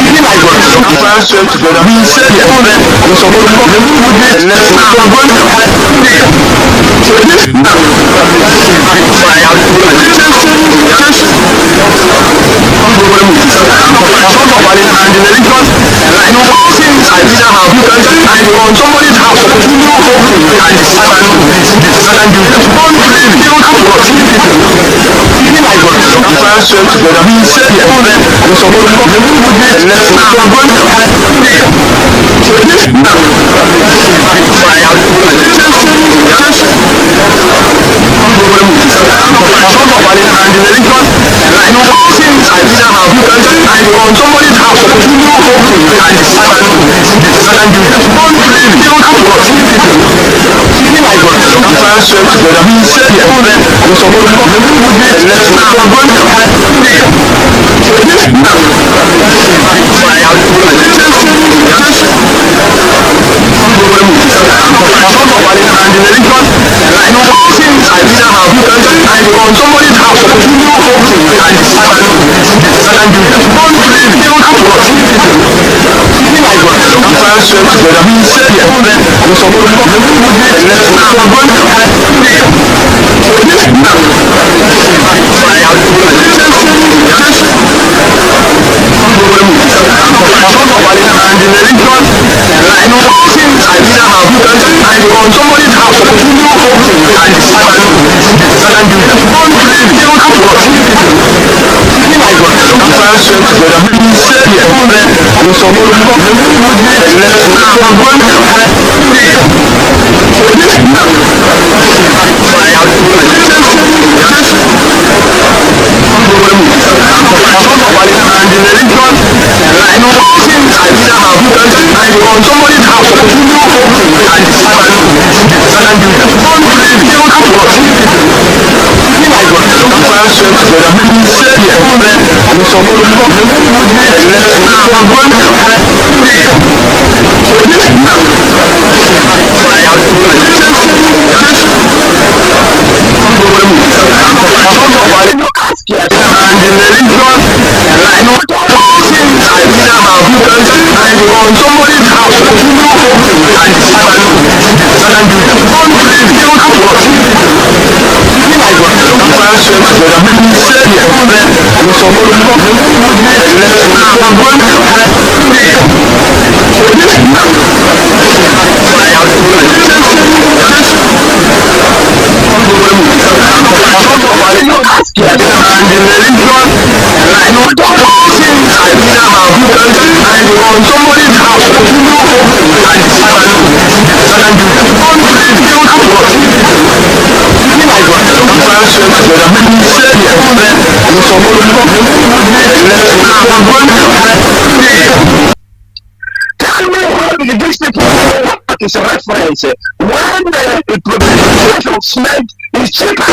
S6: Feel like God. Friends, say together. We said we support the move with this since I didn't have you can tell I on somebody's house continue hoping that the Satan do that. Don't believe it. You have to watch. Feel like God. Friends, say together. We said we support the move with this since I didn't have you can tell I on somebody's house continue hoping that the Satan do that. Don't believe it. You have to watch. Feel like God. Friends, say together. We said we support the move with this since I didn't have you can tell I on somebody's house continue hoping that the Satan do that. Don't believe it. You have to watch. Feel like God. Friends, say together. We said we support the move with this since I didn't have you can tell I on somebody's house continue hoping that the Satan do that. Don't believe it. You have to watch. Feel like God. Friends, say together. We said we support the move since I didn't have you can tell I on somebody's house continue hoping that the Satan do that. Don't believe it. You have to watch. Feel like God. Friends, say together. We said we support the move on somebody's house continue hoping that the Satan do that. Don't believe it. You have to watch. Feel like God. Friends, say together. We said we support the move since I Tell me how these people what is a reference when the price of cement is cheaper.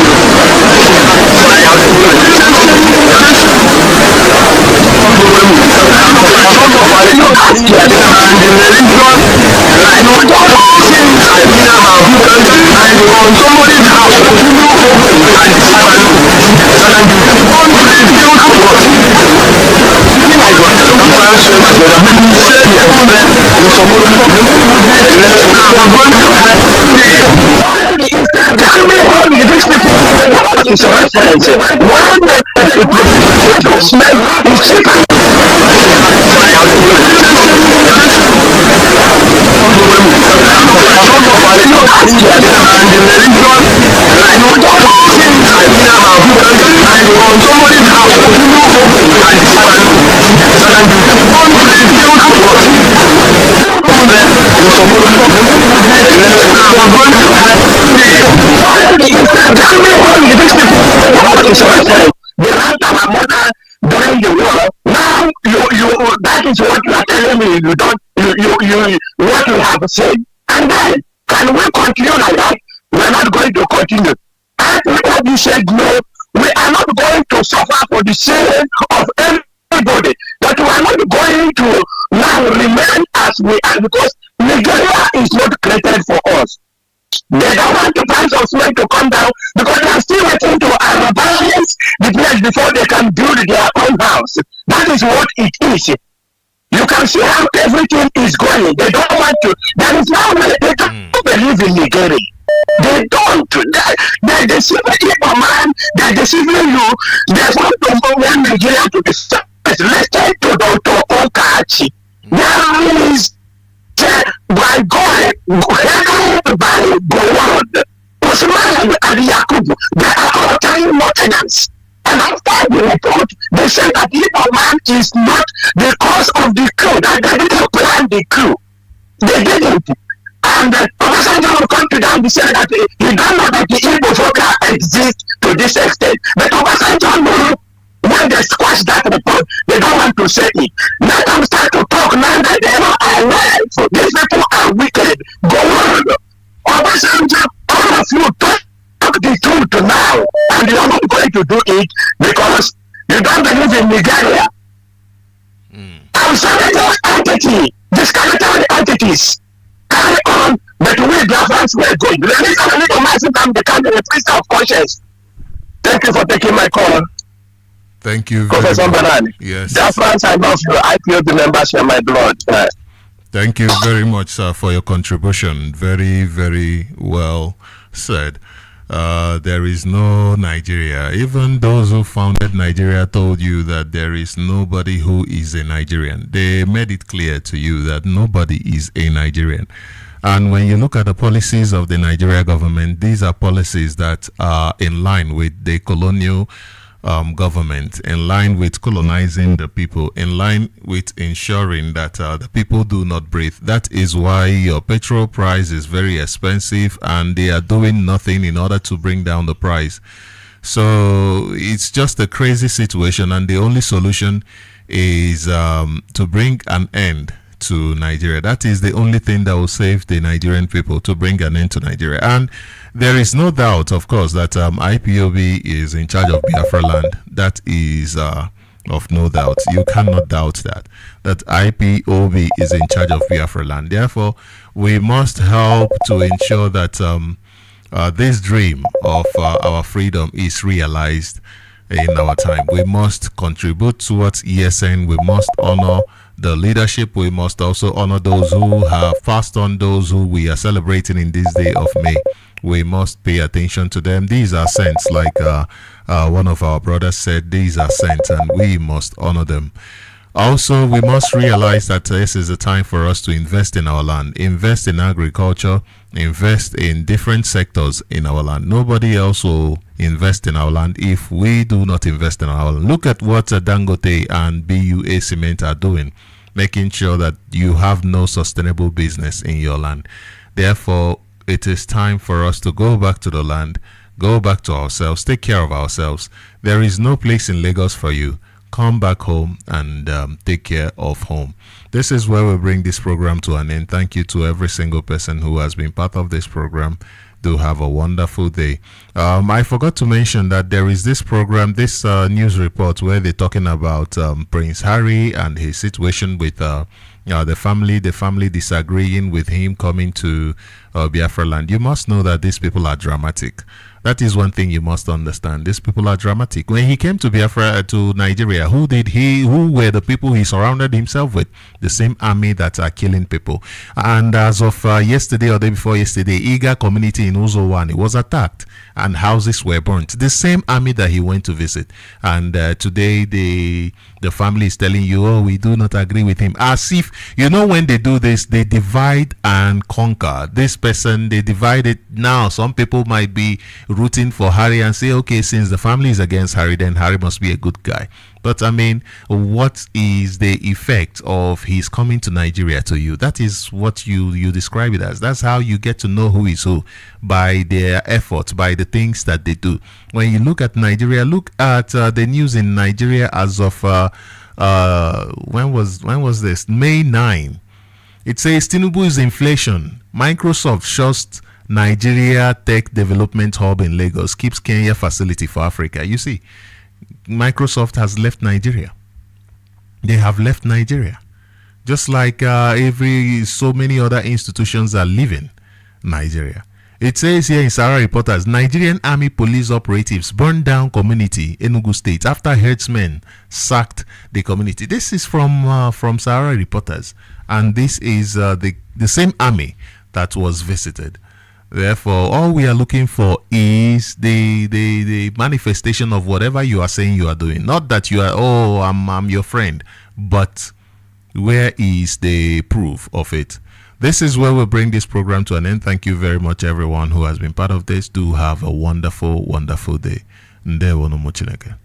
S6: Tell me how these people what is a reference when the price of cement is cheaper. They went our mother during the war. Now you that is what you are telling me. You don't you what you have said. And then can we continue like that? We are not going to continue. After what you said, no, we are not going to suffer for the sake of everybody. But we are not going to now remain as we are because Nigeria is not created for us. They don't want the price of cement to come down because they are still waiting to urbanize the place before they can build their own house. That is what it is. You can see how everything is going. They don't want to. There is no way. They don't believe in Nigeria. They don't. They deceive people, man. They're deceiving you. They want Nigeria to be first. Listen to Dr. Okachi. There is by God, by God, Usman and Yakubu, they are all time maintenance. And after the report, they said that Igbo man is not the cause of the coup, that they didn't plan the coup. They didn't. And Obasanjo will come to them and say that he don't know that the Igbo phobia exists to this extent. But Obasanjo knows when they squash that report, they don't want to say it. Let them start to talk now that they are alive. These people are wicked. Go on. Obasanjo, all of you talk the truth now. And you are not going to do it because you don't believe in Nigeria. I'm sorry, those entity, the skeletal entities, carry on, but we Biafrans were good. Release a little massive and become the priest of conscience. Thank you for taking my call.
S1: Thank you very
S6: Professor
S1: much.
S6: Mbanali.
S1: Yes.
S6: Biafrans, I love you. IPOB members share my blood.
S1: Thank you very much, sir, for your contribution. Very, very well said. There is no Nigeria. Even those who founded Nigeria told you that there is nobody who is a Nigerian. They made it clear to you that nobody is a Nigerian. And when you look at the policies of the Nigeria government, these are policies that are in line with the colonial government, in line with colonizing the people, in line with ensuring that the people do not breathe. That is why your petrol price is very expensive and they are doing nothing in order to bring down the price. So it's just a crazy situation, and the only solution is to bring an end to Nigeria. That is the only thing that will save the Nigerian people, to bring an end to Nigeria. And there is no doubt, of course, that IPOB is in charge of Biafra land. That is of no doubt. You cannot doubt that IPOB is in charge of Biafra land. Therefore, we must help to ensure that this dream of our freedom is realized in our time. We must contribute towards ESN. We must honor the leadership. We must also honor those who have passed on, those who we are celebrating in this day of May. We must pay attention to them. These are saints, like one of our brothers said, these are saints, and we must honor them. Also, we must realize that this is a time for us to invest in our land, invest in agriculture, invest in different sectors in our land. Nobody else will invest in our land if we do not invest in our land. Look at what Dangote and BUA Cement are doing, making sure that you have no sustainable business in your land. Therefore, it is time for us to go back to the land, go back to ourselves, take care of ourselves. There is no place in Lagos for you. Come back home and take care of home. This is where we bring this program to an end. Thank you to every single person who has been part of this program. Do have a wonderful day. I forgot to mention that there is this program, this news report where they're talking about Prince Harry and his situation with the family disagreeing with him coming to Biafra land. You must know that these people are dramatic. That is one thing you must understand. These people are dramatic. When he came to Biafra, to Nigeria, who were the people he surrounded himself with? The same army that are killing people. And as of yesterday or day before yesterday, Iga community in Uzowani was attacked and houses were burnt. The same army that he went to visit. And today the family is telling you, oh, we do not agree with him. As if, when they do this, they divide and conquer. This person, they divide it. Now, some people might be rooting for Harry and say, okay, since the family is against Harry, then Harry must be a good guy. But I mean, what is the effect of his coming to Nigeria to you? That is what you describe it as. That's how you get to know who is who, by their efforts, by the things that they do. When you look at Nigeria, look at the news in Nigeria as of when was this? May 9. It says Tinubu's inflation. Microsoft shuts Nigeria Tech Development Hub in Lagos, keeps Kenya facility for Africa. You see, Microsoft has left Nigeria. They have left Nigeria. Just like so many other institutions are leaving Nigeria. It says here in Sahara Reporters, Nigerian Army police operatives burned down community Enugu State after herdsmen sacked the community. This is from Sahara Reporters, and this is the same army that was visited. Therefore, all we are looking for is the manifestation of whatever you are saying you are doing. Not that you are, oh, I'm your friend, but where is the proof of it? This is where we bring this program to an end. Thank you very much, everyone who has been part of this. Do have a wonderful, wonderful day. Ndewo no Chineke.